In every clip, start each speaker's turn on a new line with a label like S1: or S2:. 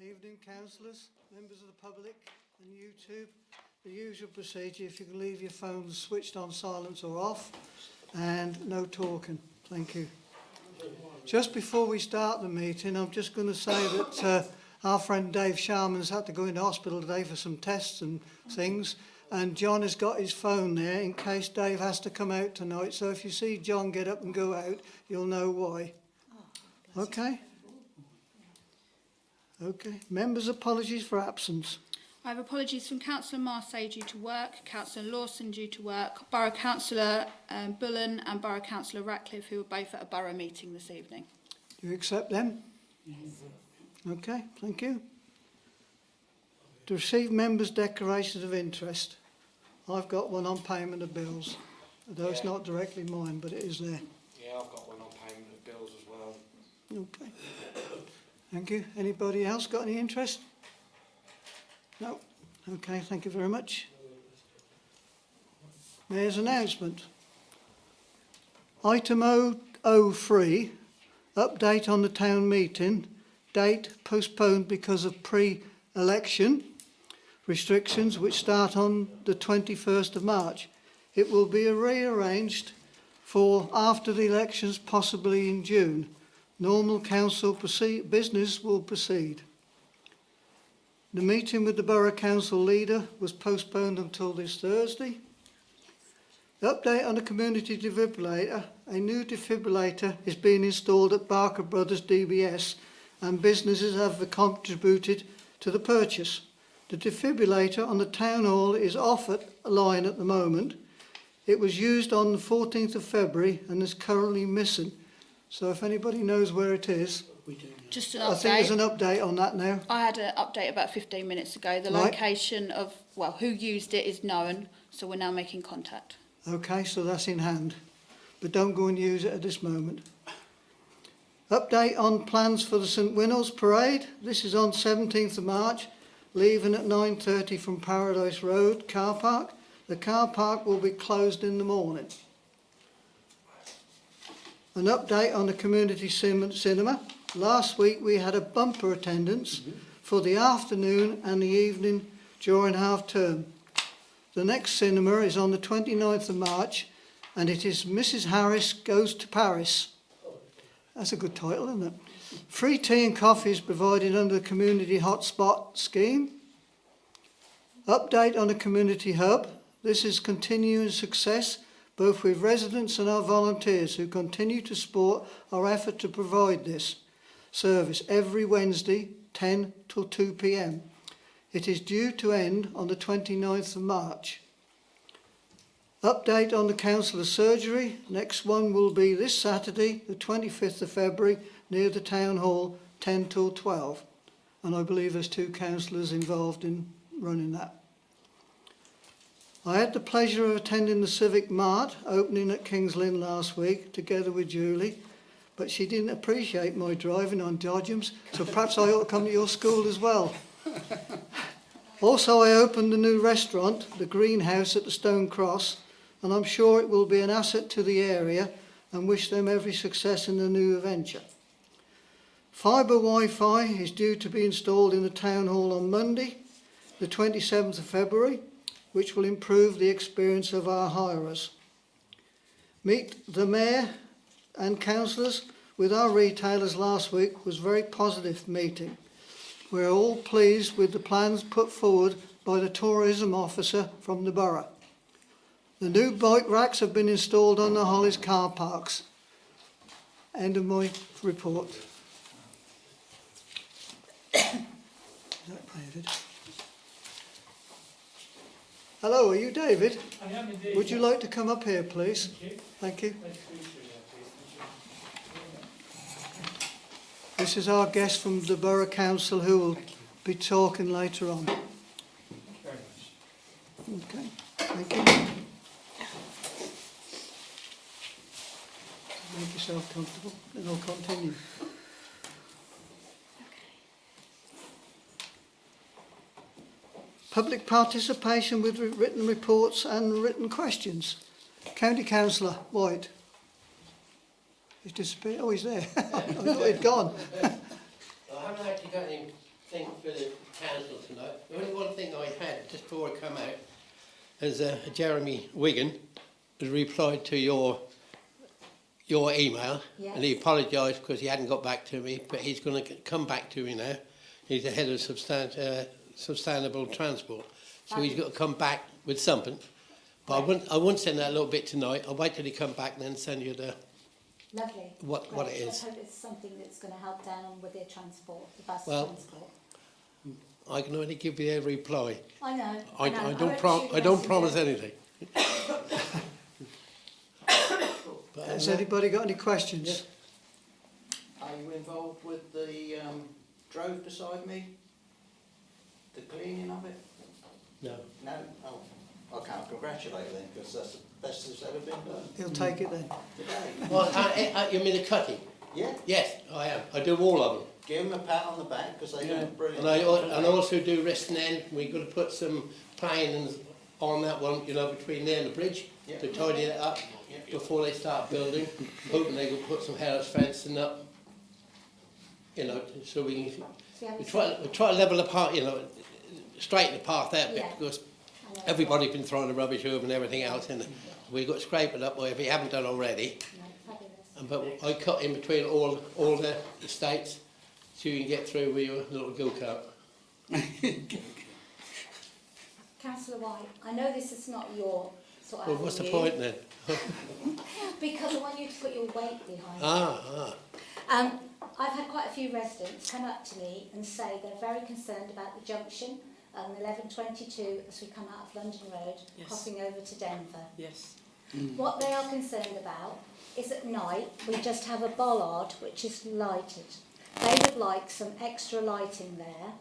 S1: Evening, councillors, members of the public and YouTube. The usual procedure, if you can leave your phones switched on silence or off, and no talking. Thank you. Just before we start the meeting, I'm just going to say that our friend Dave Sharman's had to go into hospital today for some tests and things, and John has got his phone there in case Dave has to come out tonight. So if you see John get up and go out, you'll know why. Okay? Okay. Members' apologies for absence.
S2: I have apologies from Councillor Marseille due to work, Councillor Lawson due to work, Borough Councillor Bullen and Borough Councillor Ratcliffe, who were both at a borough meeting this evening.
S1: Do you accept them? Yes. Okay, thank you. To receive members' declarations of interest, I've got one on payment of bills, although it's not directly mine, but it is there.
S3: Yeah, I've got one on payment of bills as well.
S1: Okay. Thank you. Anybody else got any interest? No. Okay, thank you very much. Mayor's announcement. Item 003, update on the town meeting, date postponed because of pre-election restrictions which start on the 21st of March. It will be rearranged for after the elections, possibly in June. Normal council business will proceed. The meeting with the Borough Council leader was postponed until this Thursday. The update on the community defibrillator. A new defibrillator is being installed at Barker Brothers DBS and businesses have contributed to the purchase. The defibrillator on the town hall is off at a line at the moment. It was used on the 14th of February and is currently missing. So if anybody knows where it is,
S4: We do.
S2: Just an update.
S1: I think there's an update on that now.
S2: I had an update about 15 minutes ago. The
S1: Right.
S2: location of, well, who used it is known, so we're now making contact.
S1: Okay, so that's in hand. But don't go and use it at this moment. Update on plans for the St Winnell's Parade. This is on 17th of March, leaving at 9:30 from Paradise Road car park. The car park will be closed in the morning. An update on the community cinema. Last week we had a bumper attendance for the afternoon and the evening during half term. The next cinema is on the 29th of March and it is Mrs Harris Goes to Paris. That's a good title, isn't it? Free tea and coffee is provided under the community hotspot scheme. Update on the community hub. This is continuing success both with residents and our volunteers who continue to support our effort to provide this service every Wednesday 10 till 2 p.m. It is due to end on the 29th of March. Update on the councillor surgery. Next one will be this Saturday, the 25th of February, near the town hall, 10 till 12. And I believe there's 2 councillors involved in running that. I had the pleasure of attending the Civic Mart opening at King's Lynn last week together with Julie, but she didn't appreciate my driving on Dodgems, so perhaps I ought to come to your school as well. Also, I opened the new restaurant, the Greenhouse at the Stone Cross, and I'm sure it will be an asset to the area and wish them every success in the new venture. Fibre Wi-Fi is due to be installed in the Town Hall on Monday, the 27th of February, which will improve the experience of our hirers. Meet the Mayor and councillors with our retailers last week was a very positive meeting. We're all pleased with the plans put forward by the tourism officer from the borough. The new bike racks have been installed on the Hollies car parks. End of my report. Is that David? Hello, are you David?
S4: I am indeed.
S1: Would you like to come up here, please?
S4: Thank you.
S1: Thank you. This is our guest from the Borough Council who will be talking later on.
S4: Very much.
S1: Okay, thank you. Make yourself comfortable and I'll continue. Public participation with written reports and written questions. County Councillor White. He's disappeared. Oh, he's there. I thought he'd gone.
S5: I haven't actually got any thing for the council tonight. The only one thing I had just before I come out is Jeremy Wigan has replied to your email,
S6: Yes.
S5: and he apologised because he hadn't got back to me, but he's going to come back to me now. He's the head of sustainable transport, so he's got to come back with something. But I wouldn't send that a little bit tonight. I'll wait till he come back and then send you the
S6: Lovely.
S5: what
S6: Great.
S5: it is.
S6: Let's hope it's something that's going to help down on with their transport, the bus
S5: Well,
S6: transport.
S5: I can only give you a reply.
S6: I know.
S5: I
S6: won't
S5: don't
S6: shoot the
S5: I don't
S6: messenger.
S5: promise anything. But,
S1: Has anybody got any questions?
S5: Yes.
S7: Are you involved with the drove beside me? The cleaning of it?
S5: no.
S7: No? Oh, I can't congratulate them because that's the best that's ever been done
S1: He'll take it then.
S7: today.
S5: Well, you mean the cutting?
S7: Yeah,
S5: Yes, I am. I do all of them.
S7: give them a pat on the back because they done brilliant.
S5: And I also do wrist and end. We've got to put some planings on that one, between there and the bridge
S7: Yeah.
S5: to tidy it up before they start building. Hoping they can put some house fencing up, so we can
S6: See how
S5: we
S6: we
S5: try to level the path, straighten the path out a bit
S6: Yeah.
S5: because
S6: I know.
S5: everybody's been throwing the rubbish over and everything else, and we've got to scrape it up, or if we haven't done already.
S6: No, fabulous.
S5: But I cut in between all the estates so you can get through with your little go-kart.
S6: Councillor White, I know this is not your sort of
S5: Well, what's the
S6: avenue,
S5: point then?
S6: because I want you to put your weight behind it.
S5: Ah.
S6: I've had quite a few residents come up to me and say they're very concerned about the junction on 1122 as we come out of London Road,
S8: Yes.
S6: crossing over to Denver.
S8: Yes.
S6: What they are concerned about is at night we just have a bollard which is lighted. They would like some extra lighting there.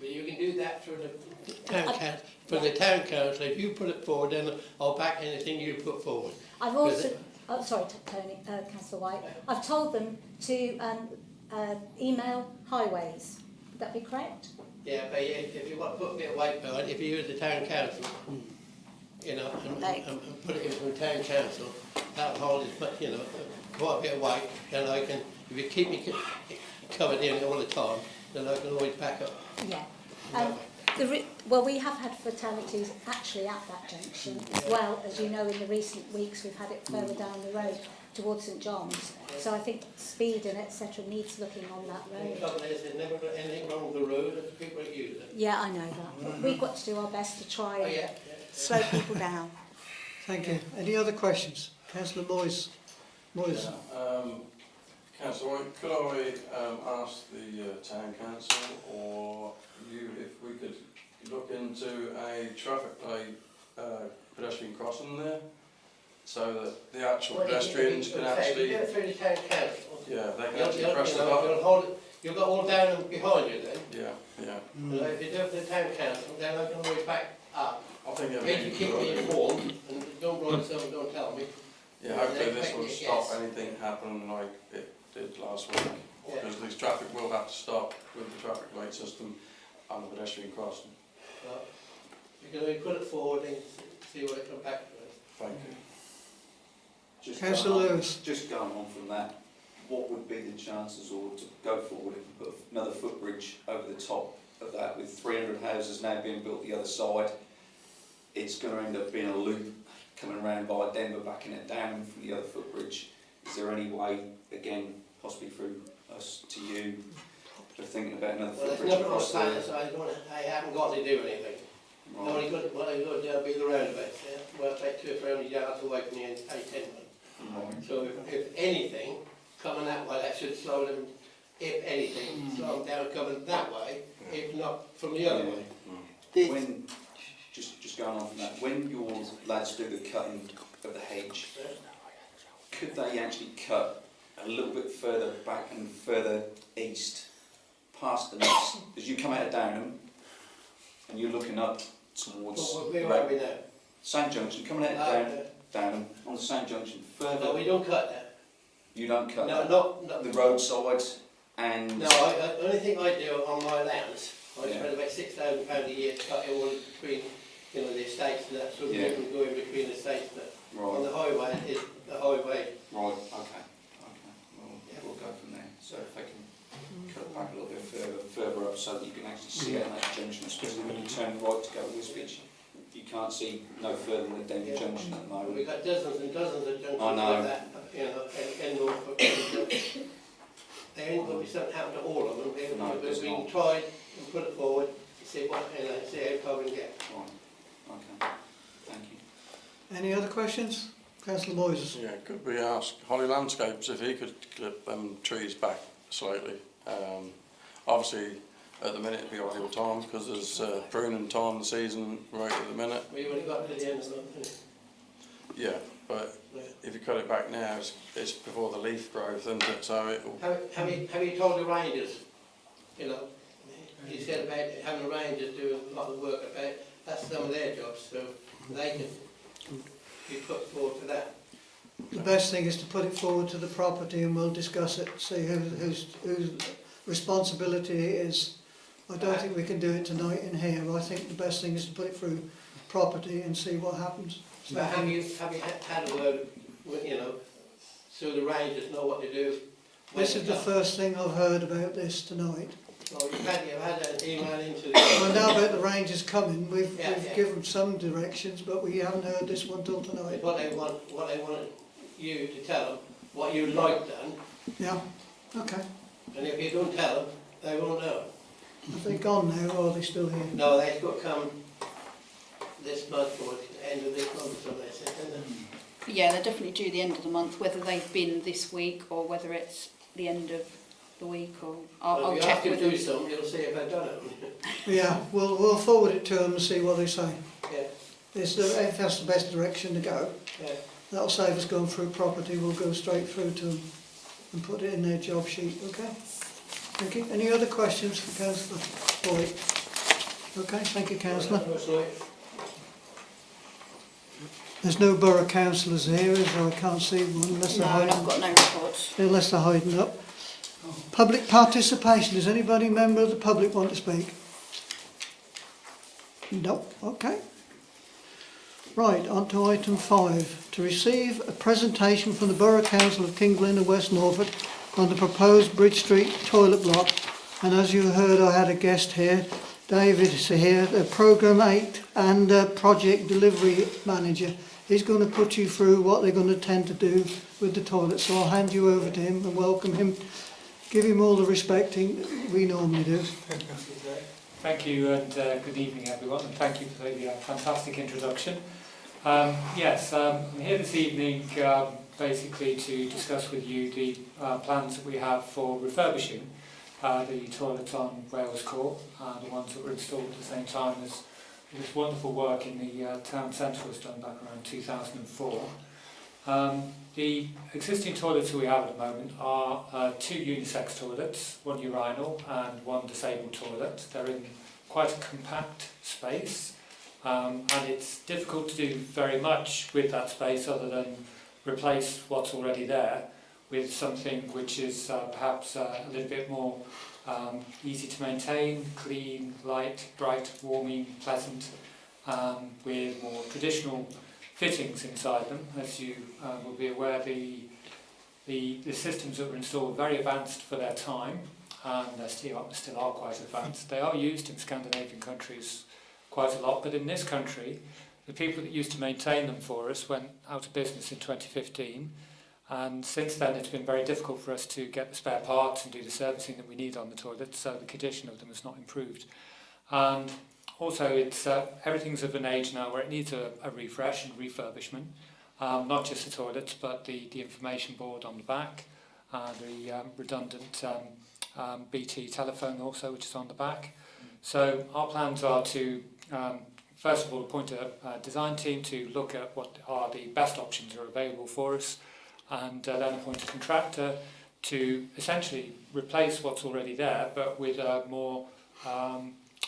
S5: But you can do that for the town council. For the town council, if you put it forward, then I'll back anything you put forward.
S6: I've also, oh sorry, Tony, Councillor White, I've told them to email highways. Would that be correct?
S5: Yeah, but if you want to put a bit of weight behind it, if you use the town council, and put it in from town council, that'll hold as much, quite a bit of weight, then I can, if you keep me covered in all the time, then I can always back up.
S6: Yeah. Well, we have had fatalities actually at that junction, as well as you know in the recent weeks we've had it further down the road towards St John's. So I think speed and etc. needs looking on that
S5: The
S6: road.
S5: trouble is, there's never got anything wrong with the road, it's the people that use it.
S6: Yeah, I know that. But we've got to do our best to try
S5: Oh,
S6: and
S5: yeah.
S6: slow people down.
S1: Thank you. Any other questions? Councillor Moyes.
S9: Councillor, could I ask the town council or you if we could look into a traffic light pedestrian crossing there so that the actual pedestrians can actually...
S5: If you do it through the town council,
S9: Yeah, they can actually press the
S5: you'll
S9: button.
S5: hold it, you've got all down and behind you then.
S9: Yeah.
S5: And if you do it for the town council, then I can always back up.
S9: I think
S5: If
S9: it'd
S5: you
S9: be
S5: keep
S9: good.
S5: me informed, and don't write yourself and don't tell me.
S9: Yeah, hopefully this will
S5: Yes.
S9: stop anything happening like it did last week.
S5: Yeah.
S9: Because this traffic will have to stop with the traffic light system and the pedestrian crossing.
S5: But you can always put it forward and see what it comes back with.
S9: Thank you.
S1: Councillor Lewis.
S10: Just going on from that, what would be the chances, or to go forward, if we put another footbridge over the top of that with 300 houses now being built the other side, it's going to end up being a loop coming around by Denver, backing it down from the other footbridge. Is there any way, again, possibly through us to you, of thinking about another
S5: Well, there's
S10: footbridge
S5: never on
S10: across
S5: plan,
S10: there?
S5: so I haven't got to do anything.
S10: Right.
S5: Only good, what I got to be the roundabouts, yeah? Well, take 200 or 300 yards away from the A10 one.
S10: Right.
S5: So if anything, coming that way, that should slow them, if anything, slow them down coming that way, if not from the other way.
S10: When, just going on from that, when your lads do the cutting of the hedge, could they actually cut a little bit further back and further east, past the nest, as you come out of Downham and you're looking up towards
S5: But where are we now?
S10: St Junction, coming out of Downham on the St Junction,
S5: No,
S10: further,
S5: we don't cut that.
S10: you don't cut
S5: No,
S10: that.
S5: not,
S10: The roadside and...
S5: no, the only thing I do on my allowance, I
S10: Yeah.
S5: spend about £6,000 a year to cut it all in between, the estates and that, so
S10: Yeah.
S5: we can go in between the estates. But on
S10: Right,
S5: the highway, is the highway.
S10: right, okay. Well, we'll go from there. So if they can cut it back a little bit further up so that you can actually see it at that junction, especially when you turn right to go Wisbech. You can't see no further than Denver Junction at the moment.
S5: We've got dozens and dozens of junctions
S10: I know.
S5: like that, you know, in Norfolk. There ain't going to be something happen to all of them.
S10: No, it does
S5: We
S10: not.
S5: can try and put it forward, see what, you know, see how far we can get.
S10: Right. Okay. Thank you.
S1: Any other questions? Councillor Moyes.
S9: Yeah, could we ask Holly Landscapes if he could clip them trees back slightly? Obviously, at the minute it'd be ideal time because there's pruning time of the season right at the minute.
S5: We've only got to the end of the month.
S9: Yeah, but if you cut it back now, it's before the leaf growth, isn't it? So it'll...
S5: Have you told the rangers, you know, you said about having the rangers do a lot of work about, that's some of their jobs, so they can be put forward to that.
S1: The best thing is to put it forward to the property and we'll discuss it, see whose responsibility it is. I don't think we can do it tonight in here. I think the best thing is to put it through property and see what happens. So
S5: But have you had a word, you know, so the rangers know what to do?
S1: this is the first thing I've heard about this tonight.
S5: Well, you've had an email into
S1: I know about the rangers coming. We've
S5: Yeah.
S1: given some directions, but we haven't heard this one till tonight.
S5: what they want you to tell them, what you'd like done,
S1: Yeah, okay.
S5: and if you don't tell them, they won't know.
S1: Have they gone now or are they still here?
S5: No, they've got to come this month or the end of this month or something, they said, didn't they?
S2: Yeah, they're definitely due the end of the month, whether they've been this week or whether it's the end of the week, or I'll
S5: If you
S2: check
S5: ask them
S2: with
S5: to do
S2: them.
S5: something, you'll see if they've done it.
S1: Yeah, we'll forward it to them and see what they say.
S5: Yeah,
S1: If that's the best direction to go,
S5: yeah.
S1: that'll save us going through property. We'll go straight through to them and put it in their job sheet, okay? Thank you. Any other questions for Councillor Boyd? Okay, thank you, Councillor. There's no borough councillors here, is there? I can't see one unless
S2: No,
S1: they're
S2: and I've
S1: hiding,
S2: got no reports.
S1: unless they're hiding up. Public participation. Does anybody member of the public want to speak? No. Okay. Right, on to item 5. To receive a presentation from the Borough Council of King's and West Norfolk on the proposed Bridge Street toilet block. And as you heard, I had a guest here. David is here, the Programme 8 and Project Delivery Manager. He's going to put you through what they're going to tend to do with the toilet. So I'll hand you over to him and welcome him. Give him all the respect we normally do.
S4: Thank you and good evening everyone, and thank you for the fantastic introduction. Yes, I'm here this evening basically to discuss with you the plans that we have for refurbishing the toilets on Wales Court, the ones that were installed at the same time as this wonderful work in the town centre was done back around 2004. The existing toilets that we have at the moment are 2 unisex toilets, 1 urinal and 1 disabled toilet. They're in quite a compact space, and it's difficult to do very much with that space other than replace what's already there with something which is perhaps a little bit more easy to maintain, clean, light, bright, warming, pleasant, with more traditional fittings inside them. As you will be aware, the systems that were installed were very advanced for their time, and they still are quite advanced. They are used in Scandinavian countries quite a lot, but in this country, the people that used to maintain them for us went out of business in 2015, and since then it's been very difficult for us to get the spare parts and do the servicing that we need on the toilets, so the condition of them has not improved. And also, it's everything's of an age now where it needs a refresh and refurbishment, not just the toilets, but the information board on the back, the redundant BT telephone also, which is on the back. So our plans are to, first of all, appoint a design team to look at what are the best options that are available for us, and then appoint a contractor to essentially replace what's already there, but with a more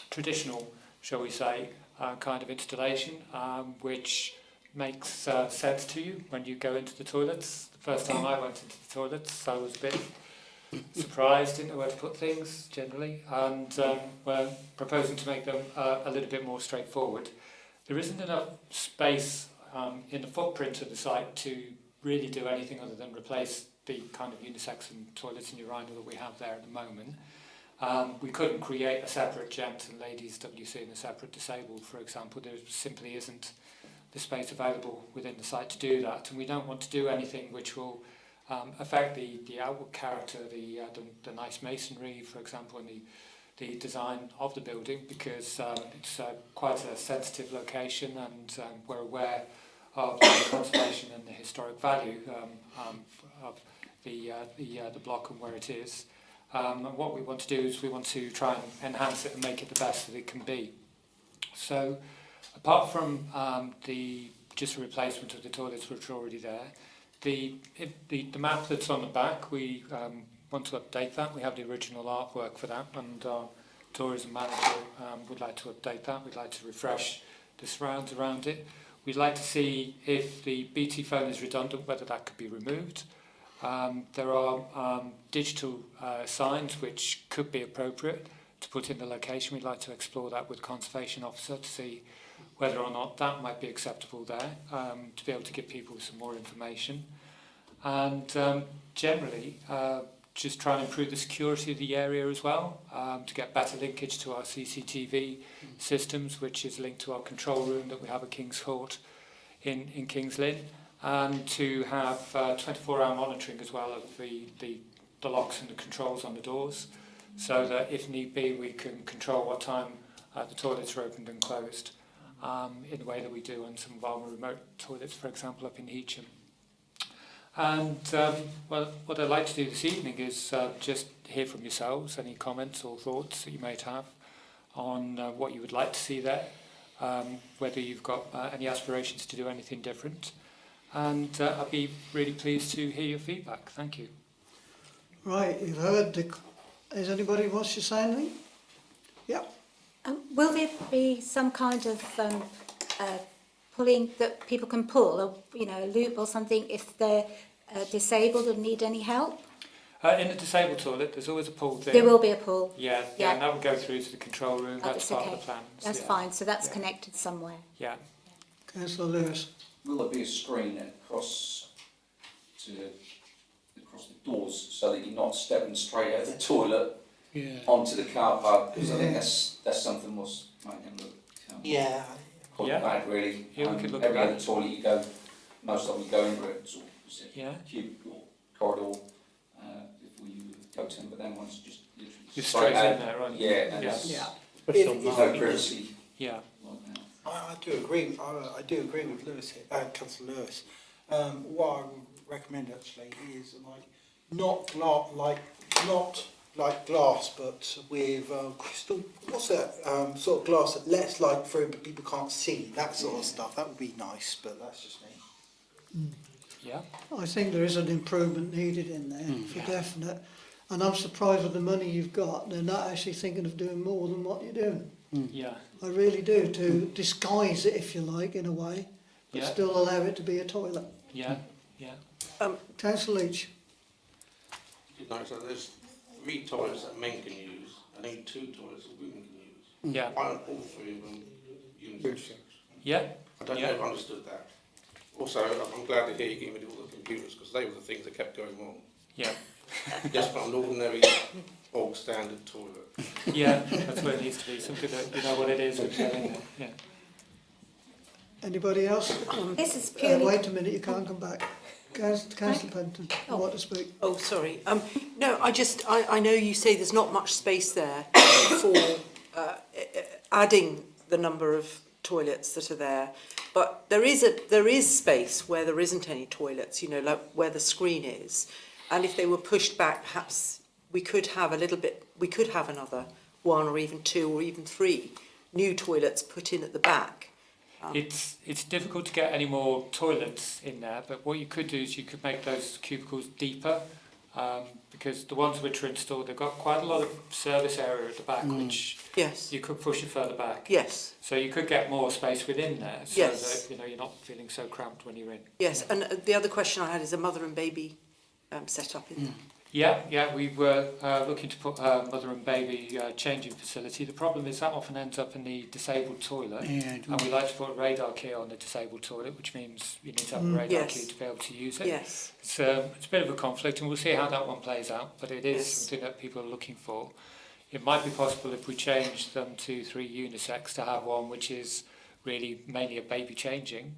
S4: traditional, shall we say, kind of installation, which makes sense to you when you go into the toilets. The first time I went into the toilets, I was a bit surprised, didn't know where to put things generally, and we're proposing to make them a little bit more straightforward. There isn't enough space in the footprint of the site to really do anything other than replace the kind of unisex and toilets and urinal that we have there at the moment. We couldn't create a separate gent and ladies WC and a separate disabled, for example. There simply isn't the space available within the site to do that, and we don't want to do anything which will affect the outward character, the nice masonry, for example, and the design of the building, because it's quite a sensitive location, and we're aware of the conservation and the historic value of the block and where it is. And what we want to do is we want to try and enhance it and make it the best that it can be. So, apart from just a replacement of the toilets which are already there, the map that's on the back, we want to update that. We have the original artwork for that, and our tourism manager would like to update that. We'd like to refresh the surrounds around it. We'd like to see if the BT phone is redundant, whether that could be removed. There are digital signs which could be appropriate to put in the location. We'd like to explore that with Conservation Officer to see whether or not that might be acceptable there, to be able to give people some more information. And generally, just try and improve the security of the area as well, to get better linkage to our CCTV systems, which is linked to our control room that we have at King's Court in King's Lynn, and to have 24-hour monitoring as well of the locks and the controls on the doors, so that if need be we can control what time the toilets are opened and closed, in the way that we do on some of our remote toilets, for example, up in Heacham. And well, what I'd like to do this evening is just hear from yourselves any comments or thoughts that you might have on what you would like to see there, whether you've got any aspirations to do anything different. And I'd be really pleased to hear your feedback. Thank you.
S1: Right, you've heard Is anybody wants to say anything? Yeah.
S6: Will there be some kind of pulling that people can pull, or a loop or something, if they're disabled and need any help?
S4: In the disabled toilet, there's always a pull thing.
S6: There will be a pull.
S4: Yeah, and that will go through to the control room. That's part of the plans.
S6: That's fine. So that's connected somewhere.
S4: Yeah.
S1: Councillor Lewis.
S10: Will there be a screen across the doors so that you're not stepping straight out of the toilet onto the car park? Because I think that's something was making look quite bad, really.
S4: Yeah, we could look
S10: every
S4: at
S10: other
S4: that.
S10: toilet you go, most of them you go into it, sort of cubicle corridor. If we go to them, but then once just literally
S4: you're straight in there, right?
S10: Yeah, and
S8: If
S10: no privacy.
S4: Yeah.
S8: I do agree. I do agree with Lewis here, Councillor Lewis. What I would recommend actually is not like glass, but with crystal. What's that sort of glass that lets light through, but people can't see? That sort of stuff. That would be nice, but that's just me.
S4: Yeah.
S1: I think there is an improvement needed in there for definite. And I'm surprised with the money you've got, they're not actually thinking of doing more than what you're doing.
S4: Yeah.
S1: I really do, to disguise it, if you like, in a way, but still allow it to be a toilet.
S4: Yeah.
S1: Councillor Leach.
S11: No, so there's 3 toilets that men can use, and then 2 toilets that women can use.
S4: Yeah.
S11: Why aren't all 3 of them unisex?
S4: Yeah.
S11: I don't know if I understood that. Also, I'm glad to hear you gave me all the computers, because they were the things that kept going wrong.
S4: Yeah.
S11: Just for an ordinary, old standard toilet.
S4: Yeah, that's what it needs to be. Something that you know what it is. Yeah.
S1: Anybody else?
S6: This is purely.
S1: Wait a minute, you can't come back. Councillor Penton, you want to speak?
S12: Oh, sorry. No, I know you say there's not much space there for adding the number of toilets that are there, but there is space where there isn't any toilets. Like where the screen is, and if they were pushed back, perhaps we could have another 1 or even 2 or even 3 new toilets put in at the back.
S4: It's difficult to get any more toilets in there, but what you could do is you could make those cubicles deeper, because the ones which are installed, they've got quite a lot of service area at the back, which you could push it further back.
S12: Yes.
S4: So you could get more space within there, so that you're not feeling so cramped when you're in.
S12: Yes, and the other question I had is a mother and baby set up in there.
S4: Yeah, we were looking to put a mother and baby changing facility. The problem is that often ends up in the disabled toilet, and we like to put a radar key on the disabled toilet, which means you need to have a radar key to be able to use it.
S12: Yes.
S4: It's a bit of a conflict, and we'll see how that one plays out, but it is something that people are looking for. It might be possible if we change them to 3 unisex to have one which is really mainly a baby changing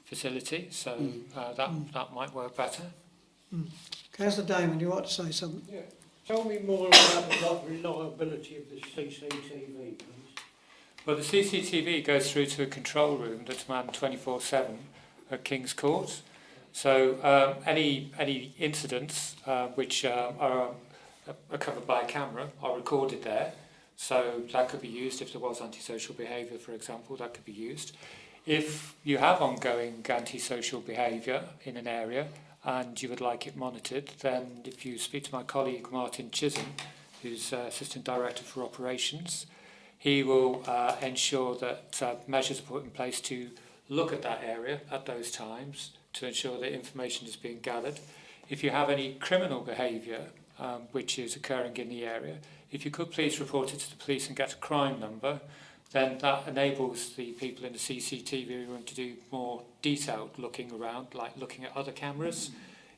S4: facility, so that might work better.
S1: Councillor Damon, you want to say something?
S13: Yeah. Tell me more about the reliability of the CCTV, please.
S4: Well, the CCTV goes through to a control room that's manned 24/7 at King's Court. So any incidents which are covered by a camera are recorded there. So that could be used if there was antisocial behaviour, for example, that could be used. If you have ongoing antisocial behaviour in an area and you would like it monitored, then if you speak to my colleague Martin Chisholm, who's Assistant Director for Operations, he will ensure that measures are put in place to look at that area at those times to ensure that information is being gathered. If you have any criminal behaviour which is occurring in the area, if you could please report it to the police and get a crime number, then that enables the people in the CCTV room to do more detailed looking around, like looking at other cameras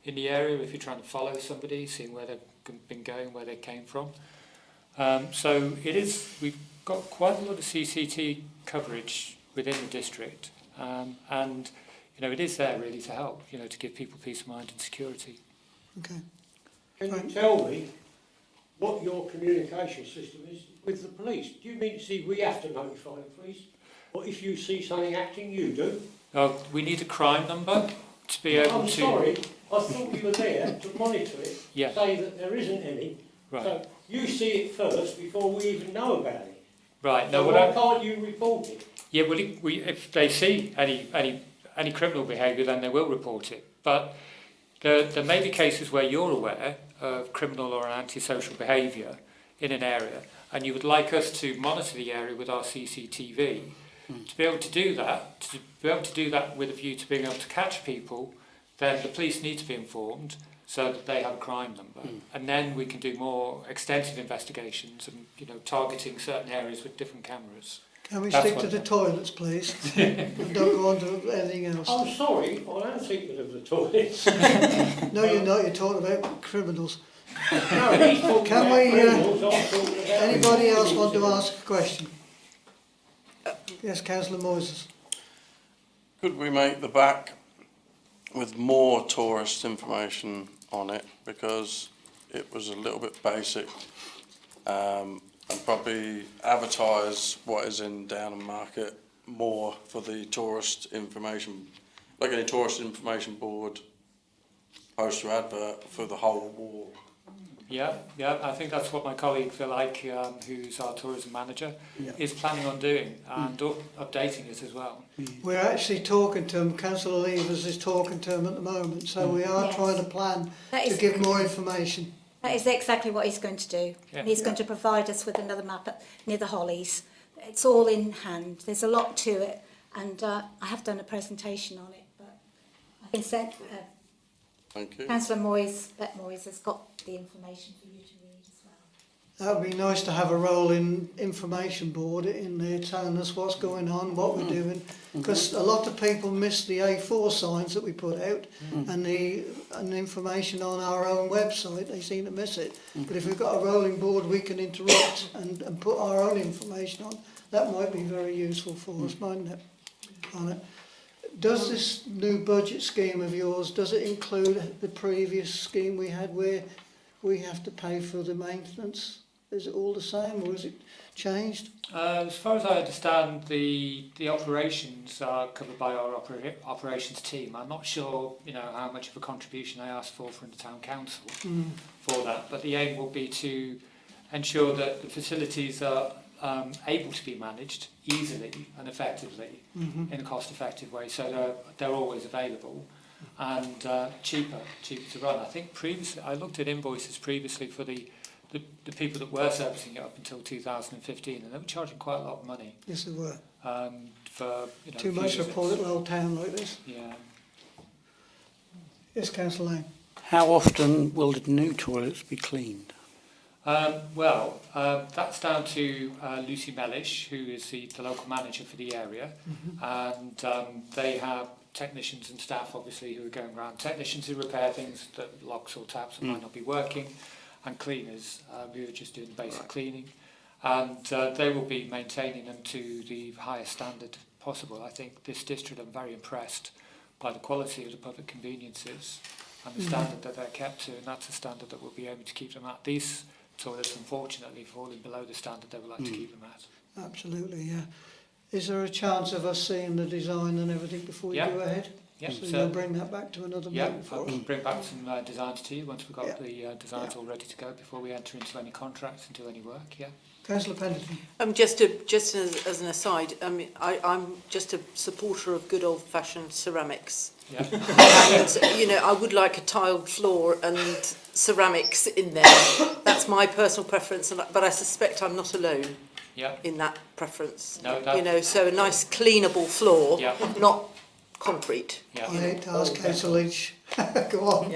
S4: in the area if you're trying to follow somebody, seeing where they've been going, where they came from. So we've got quite a lot of CCTV coverage within the district, and it is there really to help, to give people peace of mind and security.
S1: Okay.
S13: Can you tell me what your communication system is with the police? Do you mean to say we have to notify the police? Or if you see something acting, you do?
S4: We need a crime number to be able to...
S13: I'm sorry, I thought you were there to monitor it,
S4: Yeah.
S13: say that there isn't any.
S4: Right.
S13: So you see it first before we even know about it.
S4: Right.
S13: So why can't you report it?
S4: Yeah, well, if they see any criminal behaviour, then they will report it. But there may be cases where you're aware of criminal or antisocial behaviour in an area, and you would like us to monitor the area with our CCTV. To be able to do that, with a view to being able to catch people, then the police need to be informed so that they have a crime number, and then we can do more extensive investigations and targeting certain areas with different cameras.
S1: Can we stick to the toilets, please? And don't go on to anything else.
S13: I'm sorry, I am thinking of the toilets.
S1: No, you're not. You're talking about criminals.
S13: No, he's talking
S1: Can
S13: about
S1: we,
S13: criminals, I'm talking about...
S1: Anybody else want to ask a question? Yes, Councillor Moises.
S9: Could we make the back with more tourist information on it, because it was a little bit basic, and probably advertise what is in Downham Market more for the tourist information, like a tourist information board poster advert for the whole wall.
S4: Yeah, I think that's what my colleague Phil Ike, who's our tourism manager, is planning on doing, and updating it as well.
S1: We're actually talking to him. Councillor Levers is talking to him at the moment, so we are trying to plan to give more information.
S6: That is exactly what he's going to do.
S4: Yeah.
S6: He's going to provide us with another map near the Hollies. It's all in hand. There's a lot to it, and I have done a presentation on it, but I can send...
S9: Thank you.
S6: Councillor Moyes has got the information for you to read as well.
S1: That would be nice to have a rolling information board in there telling us what's going on, what we're doing, because a lot of people miss the A4 signs that we put out and the information on our own website. They seem to miss it. But if we've got a rolling board, we can interrupt and put our own information on. That might be very useful for us, mightn't it? On it. Does this new budget scheme of yours, does it include the previous scheme we had where we have to pay for the maintenance? Is it all the same, or is it changed?
S4: As far as I understand, the operations are covered by our operations team. I'm not sure, how much of a contribution I asked for from the town council for that, but the aim will be to ensure that the facilities are able to be managed easily and effectively in a cost-effective way, so they're always available and cheaper to run. I think previously I looked at invoices previously for the people that were servicing it up until 2015, and they were charging quite a lot of money.
S1: Yes, they were.
S4: For
S1: too much for a poor little old town like this.
S4: Yeah.
S1: Yes, Councillor Lane.
S7: How often will the new toilets be cleaned?
S4: That's down to Lucy Mellish, who is the local manager for the area, and they have technicians and staff, obviously, who are going around. Technicians who repair things, that locks or taps that might not be working, and cleaners who are just doing basic cleaning. And they will be maintaining them to the highest standard possible. I think this district, I'm very impressed by the quality of the public conveniences and the standard that they're kept to, and that's a standard that we'll be able to keep them at. These toilets, unfortunately, falling below the standard they would like to keep them at.
S1: Absolutely, yeah. Is there a chance of us seeing the design and everything before you go ahead?
S4: Yeah,
S1: so you'll bring that back to another meeting for
S4: I'll
S1: us?
S4: bring back some designs to you once we've got the designs all ready to go before we enter into any contracts and do any work,
S1: Councillor Pendleton.
S12: Just as an aside, I'm just a supporter of good old-fashioned ceramics.
S4: Yeah.
S12: And, you know, I would like a tiled floor and ceramics in there. That's my personal preference, but I suspect I'm not alone in that preference.
S4: No,
S12: you know, so a nice cleanable floor, not concrete.
S1: I hate to ask Councillor Leach. Go on.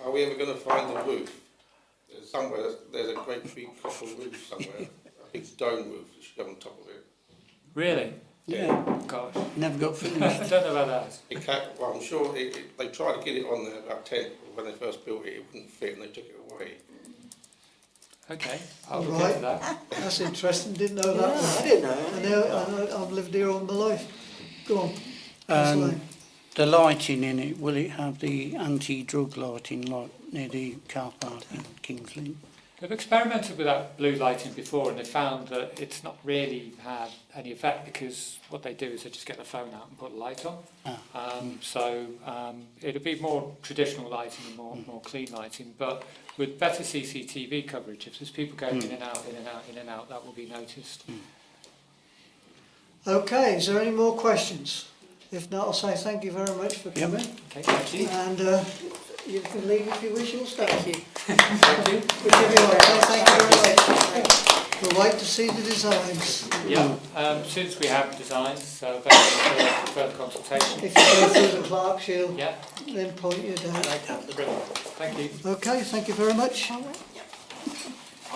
S11: Are we ever going to find the roof? Somewhere, there's a great big copper roof somewhere. I think it's dome roof that should go on top of it.
S4: Really?
S8: Yeah.
S4: Gosh.
S8: Never got
S4: I
S8: finished.
S4: don't know about that.
S11: It can't, well, I'm sure they tried to get it on there about 10, when they first built it, it wouldn't fit and they took it away.
S4: Okay, I'll look
S1: Right.
S4: into that.
S1: That's interesting. Didn't know that.
S7: I didn't know.
S1: I've lived here all my life. Go on. Councillor Lane.
S14: The lighting in it, will it have the anti-drug lighting like near the car park in Kings Lynn?
S4: They've experimented with that blue lighting before and they found that it's not really had any effect because what they do is they just get the phone out and put a light on. So it'll be more traditional lighting and more clean lighting, but with better CCTV coverage, if there's people going in and out, in and out, in and out, that will be noticed.
S1: Okay, is there any more questions? If not, I'll say thank you very much for coming.
S4: Okay, thank you.
S1: And you can leave if you wish, you'll stay.
S12: Thank you.
S4: Thank you.
S1: Whichever you want. Thank you very much. We'll wait to see the designs.
S4: Yeah, since we have designs, available for further consultation.
S1: If you go through the clerk, she'll
S4: Yeah,
S1: then point you down.
S4: brilliant. Thank you.
S1: Okay, thank you very much.
S8: I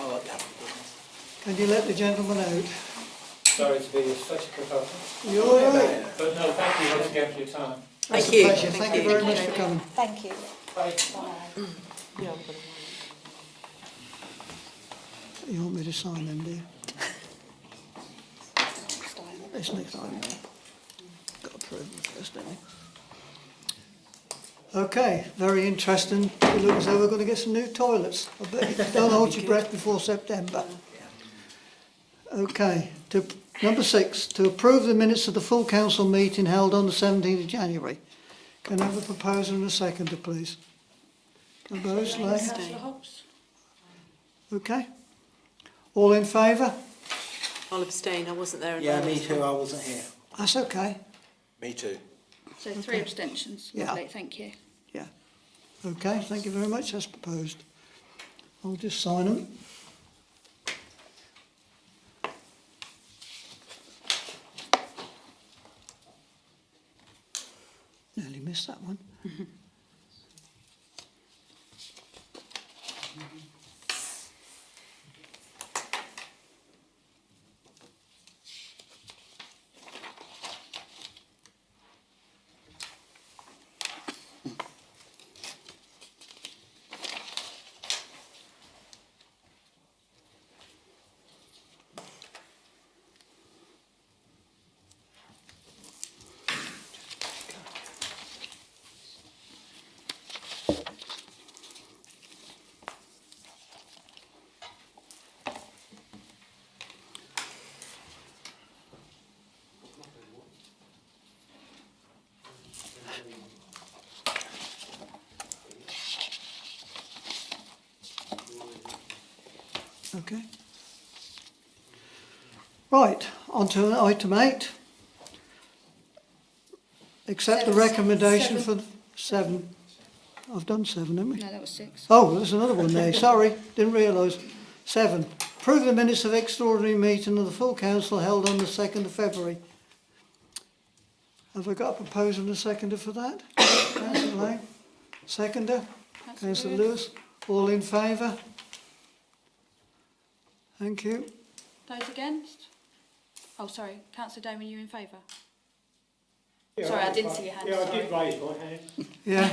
S8: like that.
S1: Can you let the gentleman out?
S4: Sorry to be such a proposal.
S1: You're all right.
S4: But no, thank you once again for your time.
S1: That's
S12: Thank you.
S1: a pleasure. Thank you very much for coming.
S6: Thank you.
S4: Bye.
S1: You want me to sign them, do you? This next item. Got to approve them first, don't we? Okay, very interesting. It looks as though we're going to get some new toilets. I bet you don't hold your breath before September. Okay, number 6, to approve the minutes of the full council meeting held on the 17th of January. Can I have a proposer and a seconder, please? Opposed, Lane?
S2: Councillor Hobbs.
S1: Okay. All in favour?
S12: I'll abstain, I wasn't there.
S8: Yeah, me too, I wasn't here.
S1: That's okay.
S8: Me too.
S2: So 3 abstentions.
S1: Yeah.
S2: Lovely, thank you.
S1: Yeah. Okay, thank you very much, as proposed. I'll just sign them. Nearly missed that one. Okay. Right, on to item 8. Accept the recommendation for 7. I've done 7, haven't we?
S2: No, that was 6.
S1: Oh, there's another one there. Sorry, didn't realise. 7. Approve the minutes of extraordinary meeting of the full council held on the 2nd of February. Have I got a proposer and a seconder for that? Councillor Lane. Seconder? Councillor Lewis. All in favour? Thank you.
S2: Those against? Oh, sorry. Councillor Damon, you in favour?
S13: Yeah,
S2: Sorry, I didn't see your hand,
S13: Yeah, I
S2: sorry.
S13: did raise my hand.
S1: Yeah.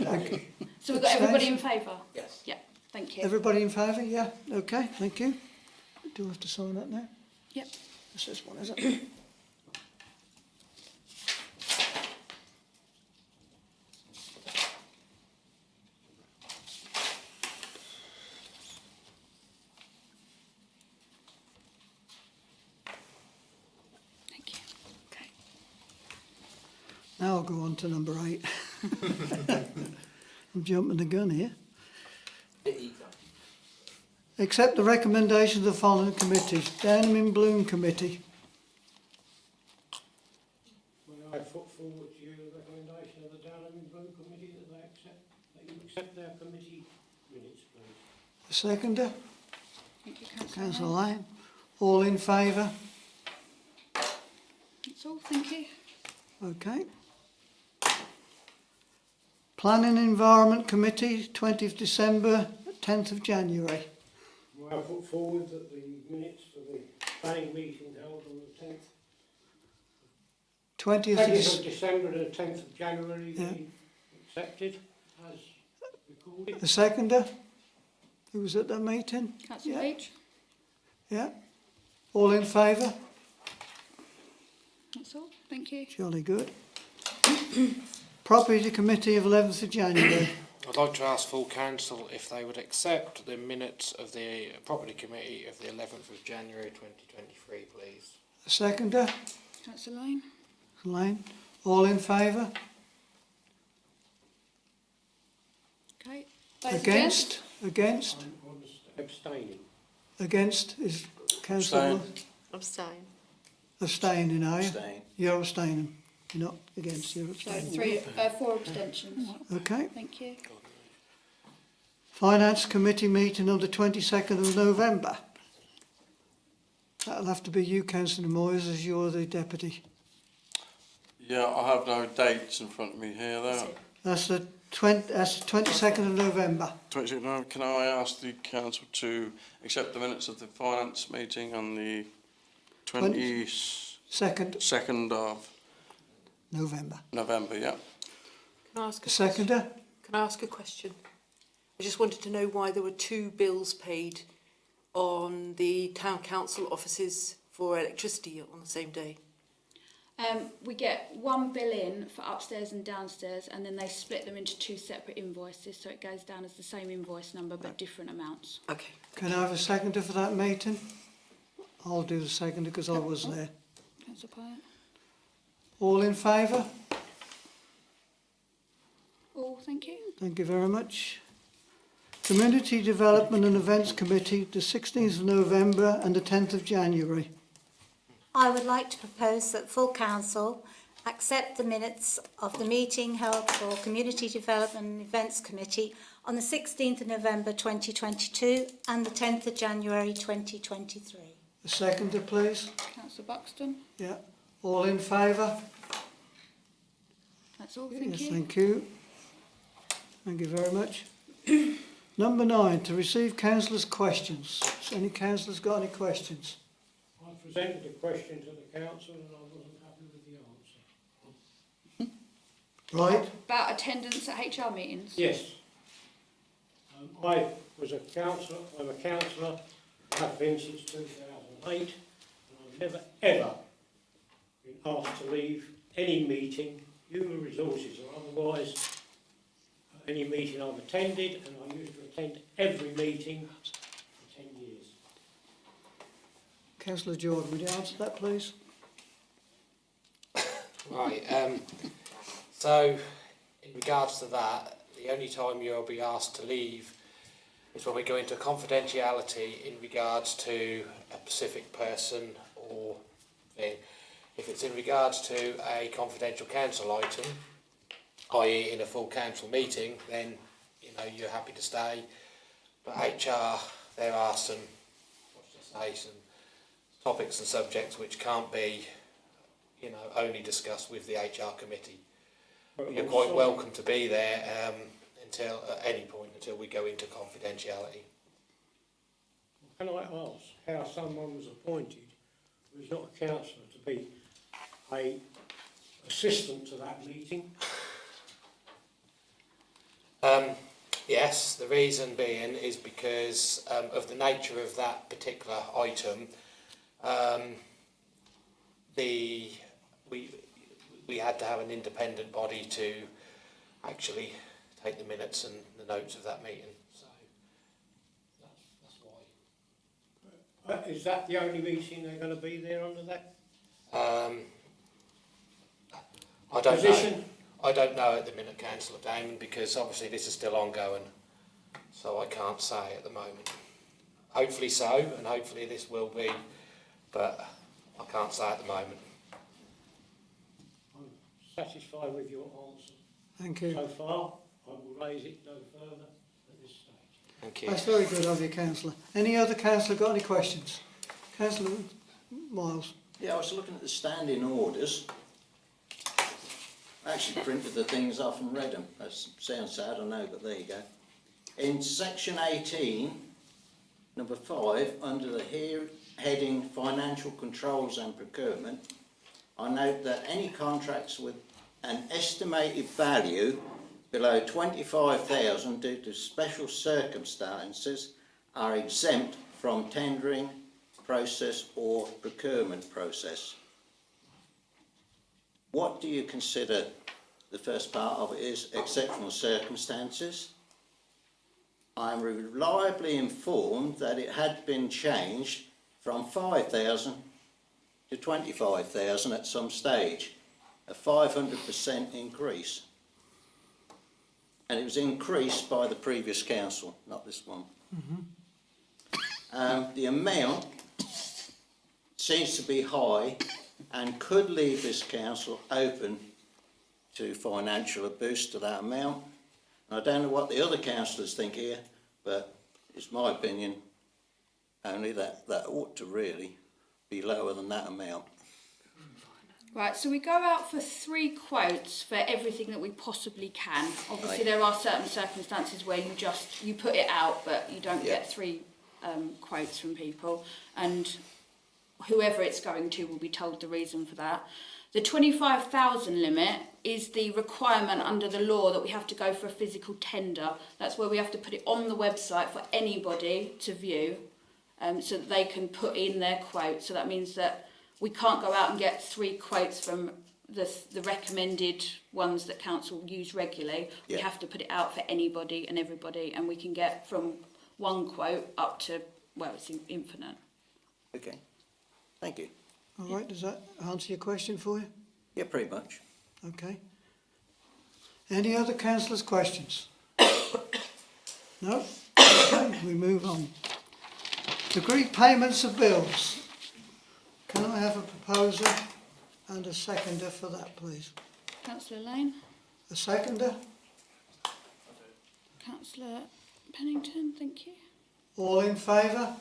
S13: Sorry.
S2: So So we've got everybody in favour?
S7: Yes.
S2: Yeah, thank you.
S1: Everybody in favour? Yeah, okay, thank you. Do I have to sign that now?
S2: Yep.
S1: It's this one, is it?
S2: Thank you. Okay.
S1: Now I'll go on to number 8. I'm jumping the gun here. Accept the recommendations of the following committees. Downham in Bloom Committee.
S13: May I put forward to you the recommendation of the Downham and Blue Committee that you accept their committee minutes, please?
S1: The seconder,
S2: Thank you, Councillor.
S1: Councillor Lane. All in favour?
S2: That's all, thank you.
S1: Okay. Planning and Environment Committee, 20th December, 10th of January.
S13: May I put forward that the minutes for the planning meeting held on the 10th
S1: 20th
S13: of December and the 10th of January
S1: Yeah.
S13: be accepted as recorded?
S1: The seconder, who was at that meeting?
S2: Councillor
S1: Yeah.
S2: Leach?
S1: Yeah. All in favour?
S2: That's all, thank you.
S1: Jolly good. Property Committee of 11th of January.
S3: I'd like to ask full council if they would accept the minutes of the property committee of the 11th of January 2023, please.
S1: The seconder,
S2: Councillor Lane?
S1: Lane. All in favour?
S2: Okay. Those
S1: Against? Against?
S13: I'm abstaining.
S1: Against is Councillor
S12: Abstain.
S1: abstaining, are you?
S7: Abstain.
S1: You're abstaining. You're not against, you're
S2: So
S1: abstaining.
S2: 4 abstentions.
S1: Okay.
S2: Thank you.
S1: Finance Committee meeting on the 22nd of November. That'll have to be you, Councillor Moyes, as you're the deputy.
S9: Yeah, I have no dates in front of me here though.
S1: That's the 22nd of November.
S9: 26th November. Can I ask the council to accept the minutes of the finance meeting on the 22nd
S1: Second
S9: of
S1: November.
S9: November, yeah?
S12: Can I ask a
S1: Seconder?
S12: question? Can I ask a question? I just wanted to know why there were 2 bills paid on the town council offices for electricity on the same day.
S2: We get one bill in for upstairs and downstairs, and then they split them into 2 separate invoices, so it goes down as the same invoice number but different amounts.
S12: Okay.
S1: Can I have a seconder for that meeting? I'll do the seconder because I was there.
S2: Councillor Pyatt?
S1: All in favour?
S2: All, thank you.
S1: Thank you very much. Community Development and Events Committee, the 16th of November and the 10th of January.
S6: I would like to propose that full council accept the minutes of the meeting held for Community Development and Events Committee on the 16th of November 2022 and the 10th of January 2023.
S1: A seconder, please.
S2: Councillor Buxton?
S1: Yeah. All in favour?
S2: That's all, thank
S1: Yes,
S2: you.
S1: thank you. Thank you very much. Number 9, to receive councillors' questions. Has any councillors got any questions?
S13: I presented a question to the council and I wasn't happy with the answer.
S1: Right?
S2: About attendance at HR meetings?
S13: Yes. I was a councillor, I'm a councillor, have been since 2008, and I've never ever been asked to leave any meeting, human resources or otherwise, any meeting I've attended, and I used to attend every meeting for 10 years.
S1: Councillor Jordan, would you answer that, please?
S3: Right, so in regards to that, the only time you'll be asked to leave is when we go into confidentiality in regards to a specific person or thing. If it's in regards to a confidential council item, i.e. in a full council meeting, then you know you're happy to stay. But HR, there are some, some topics and subjects which can't be, you know, only discussed with the HR committee. But you're quite welcome to be there until at any point until we go into confidentiality.
S13: Can I ask how someone was appointed who's not a councillor to be a assistant to that meeting?
S3: Yes, the reason being is because of the nature of that particular item. We had to have an independent body to actually take the minutes and the notes of that meeting. So that's why.
S13: Is that the only meeting they're going to be there under that
S3: I don't
S13: position?
S3: know. I don't know at the minute, Councillor Damon, because obviously this is still ongoing, so I can't say at the moment. Hopefully so, and hopefully this will be, but I can't say at the moment.
S13: I'm satisfied with your answer.
S1: Thank you.
S13: So far, I will raise it no further at this stage.
S3: Thank you.
S1: That's very good of you, Councillor. Any other councillor got any questions? Councillor Miles.
S7: Yeah, I was looking at the standing orders. I actually printed the things off and read them. That sounds sad, I know, but there you go. In section 18, number 5, under the heading Financial Controls and Procurement, I note that any contracts with an estimated value below 25,000 due to special circumstances are exempt from tendering process or procurement process. What do you consider, the first part of it is exceptional circumstances? I am reliably informed that it had been changed from 5,000 to 25,000 at some stage, a 500% increase. And it was increased by the previous council, not this one. The amount seems to be high and could leave this council open to financial abuse to that amount. And I don't know what the other councillors think here, but it's my opinion only that ought to really be lower than that amount.
S2: Right, so we go out for 3 quotes for everything that we possibly can. Obviously,
S7: Right.
S2: there are certain circumstances where you put it out, but you don't
S7: Yeah.
S2: get 3 quotes from people, and whoever it's going to will be told the reason for that. The 25,000 limit is the requirement under the law that we have to go for a physical tender. That's where we have to put it on the website for anybody to view, so that they can put in their quote. So that means that we can't go out and get 3 quotes from the recommended ones that council use regularly.
S7: Yeah.
S2: We have to put it out for anybody and everybody, and we can get from 1 quote up to, well, it's infinite.
S7: Okay, thank you.
S1: All right, does that answer your question for you?
S7: Yeah, pretty much.
S1: Okay. Any other councillors' questions? No? Okay, we move on. Agree payments of bills. Can I have a proposer and a seconder for that, please?
S2: Councillor Lane,
S1: A seconder?
S2: Councillor Pennington, thank you.
S1: All in favour?
S2: Right,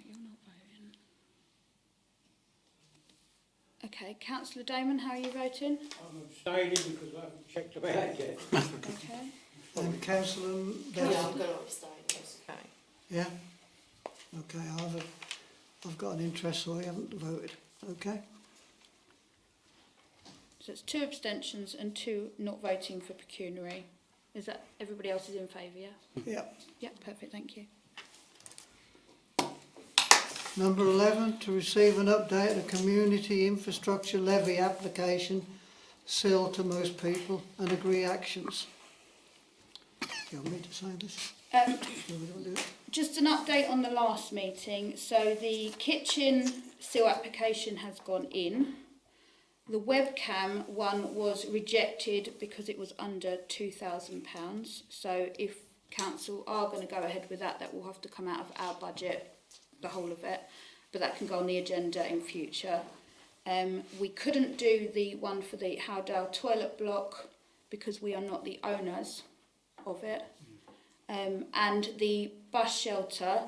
S2: you're not voting. Okay, Councillor Damon, how are you voting?
S13: I'm abstaining because I haven't checked them out yet.
S2: Okay.
S1: And councillor
S15: Yeah,
S1: Bennett?
S15: I'm going to abstain, yes. Okay.
S1: Yeah? Okay, I've got an interest, so I haven't voted. Okay?
S2: So it's 2 abstentions and 2 not voting for pecuniary. Is that everybody else is in favour, yeah?
S1: Yeah.
S2: Yeah, perfect, thank you.
S1: Number 11, to receive an update of the community infrastructure levy application, SIL to most people, and agree actions. Do you want me to say this? No, we don't do it.
S2: Just an update on the last meeting. So the kitchen seal application has gone in. The webcam one was rejected because it was under £2,000. So if council are going to go ahead with that, that will have to come out of our budget, the whole of it. But that can go on the agenda in future. We couldn't do the one for the Howdale toilet block because we are not the owners of it. And the bus shelter,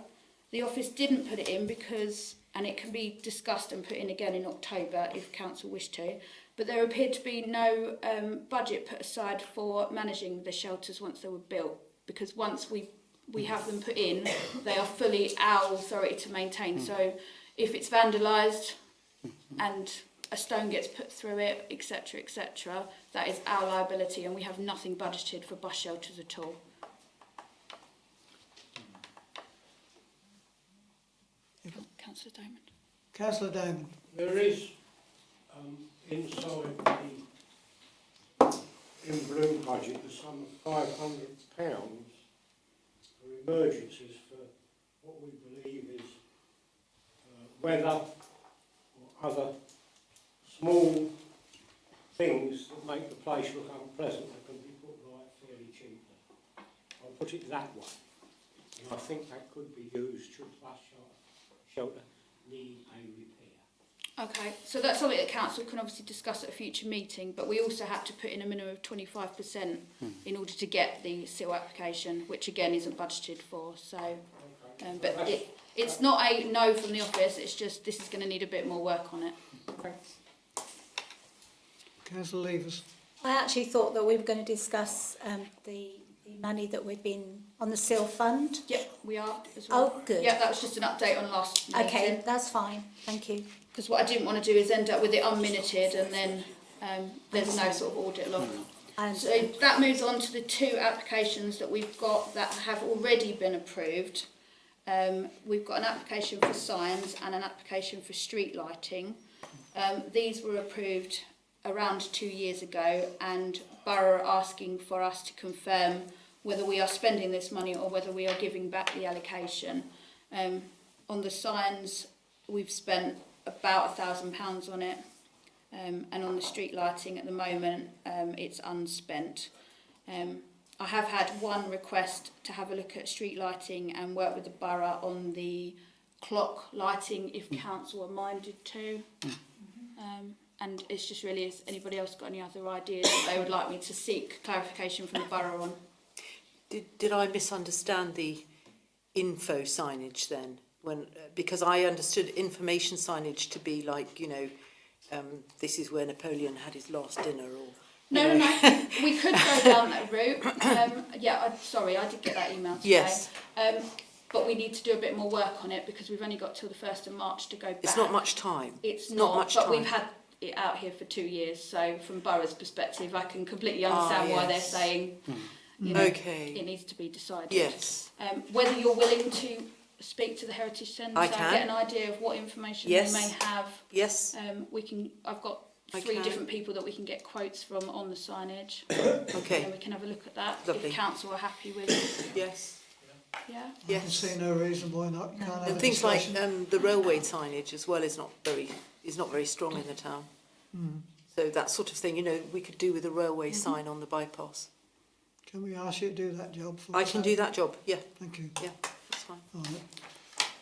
S2: the office didn't put it in because, and it can be discussed and put in again in October if council wish to, but there appeared to be no budget put aside for managing the shelters once they were built, because once we have them put in, they are fully our authority to maintain. So if it's vandalised and a stone gets put through it, etc., etc., that is our liability, and we have nothing budgeted for bus shelters at all. Councillor Damon.
S1: Councillor Damon.
S13: There is inside the in blue budget the sum of £500 for emergencies for what we believe is weather or other small things that make the place look unpleasant that can be put right fairly cheaply. I'll put it that way. And I think that could be used should the bus shelter need a repair.
S2: Okay, so that's something that council can obviously discuss at a future meeting, but we also have to put in a minimum of 25% in order to get the seal application, which again isn't budgeted for. So, but it's not a no from the office. It's just this is going to need a bit more work on it.
S13: Okay.
S1: Councillor Levers.
S6: I actually thought that we were going to discuss the money that we've been on the seal fund.
S2: Yep, we are as well.
S6: Oh, good.
S2: Yeah, that was just an update on last meeting.
S6: Okay, that's fine. Thank you.
S2: Because what I didn't want to do is end up with it unminuted and then there's no sort of audit log. So that moves on to the 2 applications that we've got that have already been approved. We've got an application for signs and an application for street lighting. These were approved around 2 years ago, and Borough are asking for us to confirm whether we are spending this money or whether we are giving back the allocation. On the signs, we've spent about £1,000 on it, and on the street lighting at the moment, it's unspent. I have had one request to have a look at street lighting and work with the Borough on the clock lighting if council are minded to. And it's just really, has anybody else got any other ideas that they would like me to seek clarification from the Borough on?
S12: Did I misunderstand the info signage then? Because I understood information signage to be like, you know, this is where Napoleon had his last dinner, or...
S2: No. We could go down that route. Sorry, I did get that email today.
S12: Yes.
S2: But we need to do a bit more work on it because we've only got till the 1st of March to go back.
S12: It's not much time.
S2: It's
S12: not much
S2: but
S12: time.
S2: we've had it out here for 2 years, so from Borough's perspective, I can completely understand why they're saying, you know, it needs to be decided.
S12: Yes.
S2: Whether you're willing to speak to the Heritage Centre,
S12: I can.
S2: get an idea of what information they may have.
S12: Yes.
S2: We can. I've got 3 different people that we can get quotes from on the signage.
S12: Okay.
S2: And we can have a look at that.
S12: Lovely.
S2: If council are happy with it.
S12: Yes.
S2: Yeah.
S1: I can see no reason why not. You can't have
S12: And
S1: a
S12: things like
S1: discussion.
S12: the railway signage as well is not very strong in the town. So that sort of thing, you know, we could do with a railway sign on the bypass.
S1: Can we ask you to do that job for us?
S12: I can do that job. Yeah.
S1: Thank you.
S12: Yeah, that's fine.
S1: All right.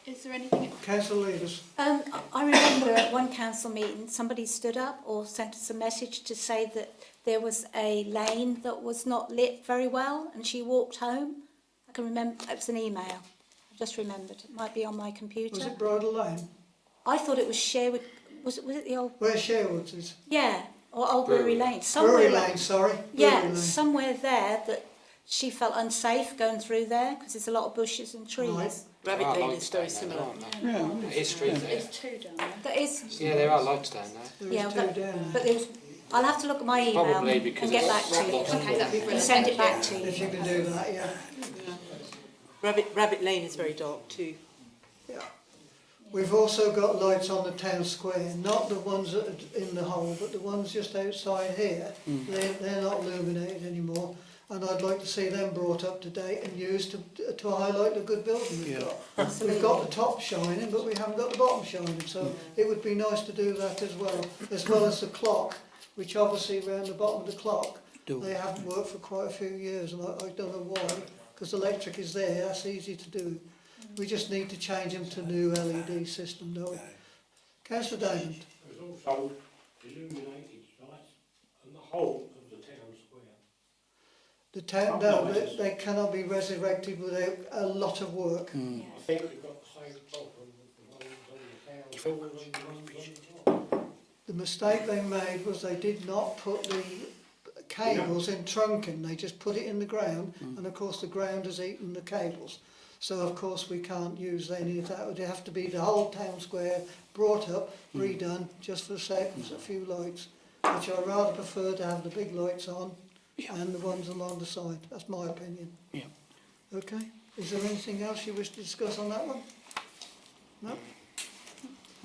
S2: Is there anything?
S1: Councillor Leaders.
S6: I remember at one council meeting somebody stood up or sent us a message to say that there was a lane that was not lit very well and she walked home. I can remember, it was an email. I just remembered. It might be on my computer.
S1: Was it Bridle Lane?
S6: I thought it was Sherwood. Was it the old...
S1: Where Sherwood is?
S6: Yeah, or Old Brewery Lane.
S1: Brewery Lane, sorry.
S6: Yeah,
S1: Brewery Lane.
S6: somewhere there that she felt unsafe going through there because there's a lot of bushes and trees.
S1: Right.
S12: Rabbit Lane is very similar.
S3: It is true there.
S2: There's 2 down there.
S6: That is...
S3: Yeah, there are lights down there.
S1: There was 2 down there.
S6: But there was... I'll have to look at my email
S3: Probably because
S6: and get back
S3: it's
S6: to you.
S2: Okay, that'd be
S6: And
S2: brilliant.
S6: send it back to
S1: If
S6: you.
S1: you can do that, yeah.
S12: Rabbit Lane is very dark too.
S1: Yeah. We've also got lights on the town square, not the ones that are in the hole, but the ones just outside here. They're not illuminated anymore, and I'd like to see them brought up to date and used to highlight the good building we've got. We've got the top shining, but we haven't got the bottom shining, so it would be nice to do that as well as the clock, which obviously round the bottom of the clock, they haven't worked for quite a few years, and I don't know why, because electric is there, that's easy to do. We just need to change them to new LED system, don't we? Councillor Diamond.
S13: There's also illuminated lights on the whole of the town square.
S1: The town, no, they cannot be resurrected without a lot of work.
S13: I think we've got the same problem with the ones on the town hall and the ones on the top.
S1: The mistake they made was they did not put the cables in trunking, they just put it in the ground, and of course the ground has eaten the cables. So of course we can't use any of that. It would have to be the whole town square brought up, redone, just for a few lights, which I rather prefer to have the big lights on and the ones along the side. That's my opinion.
S14: Yeah.
S1: Okay. Is there anything else you wish to discuss on that one? No?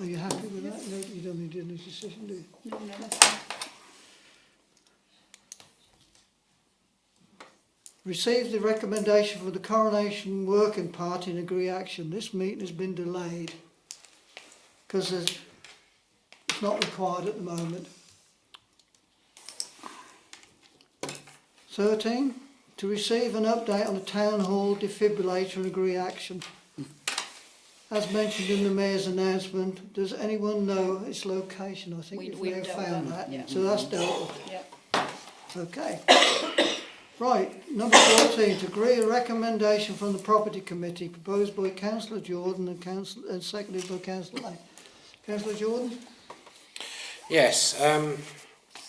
S1: Are you happy with that? No, you don't need any decision, do you?
S2: No, that's fine.
S1: Received the recommendation for the coronation working party and agree action. This meeting has been delayed because it's not required at the moment. 13, to receive an update on the town hall defibrillator and agree action. As mentioned in the mayor's announcement, does anyone know its location? I think we've now found that.
S2: Yeah.
S1: So that's dealt with.
S2: Yeah.
S1: Okay. Right, number 14, to agree a recommendation from the property committee proposed by Councillor Jordan and seconded by Councillor Lane. Councillor Jordan?
S3: Yes,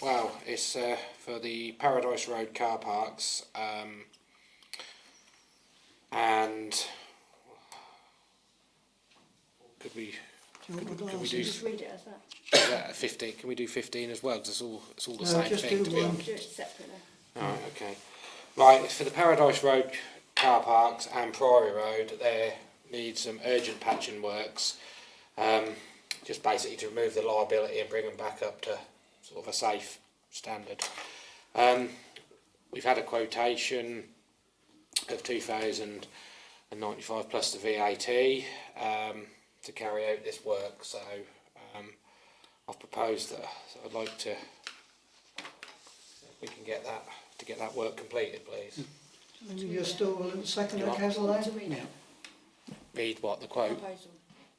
S3: well, it's for the Paradise Road car parks, and could we do
S2: Just read it as that.
S3: 15? Can we do 15 as well? Because it's all the
S1: No,
S3: same
S1: just
S3: thing.
S1: do
S3: To be
S1: one.
S3: honest.
S2: Do it separately.
S3: Right, okay. Right, it's for the Paradise Road car parks and Priory Road. There needs some urgent patching works, just basically to remove the liability and bring them back up to sort of a safe standard. We've had a quotation of £2,095 plus the VAT to carry out this work. So I've proposed that I'd like to. We can get that to get that work completed, please.
S1: And you're still willing to second
S3: You
S1: that,
S3: want-
S1: Councillor Lane?
S2: To read it.
S3: Read what the quote?
S2: Proposal.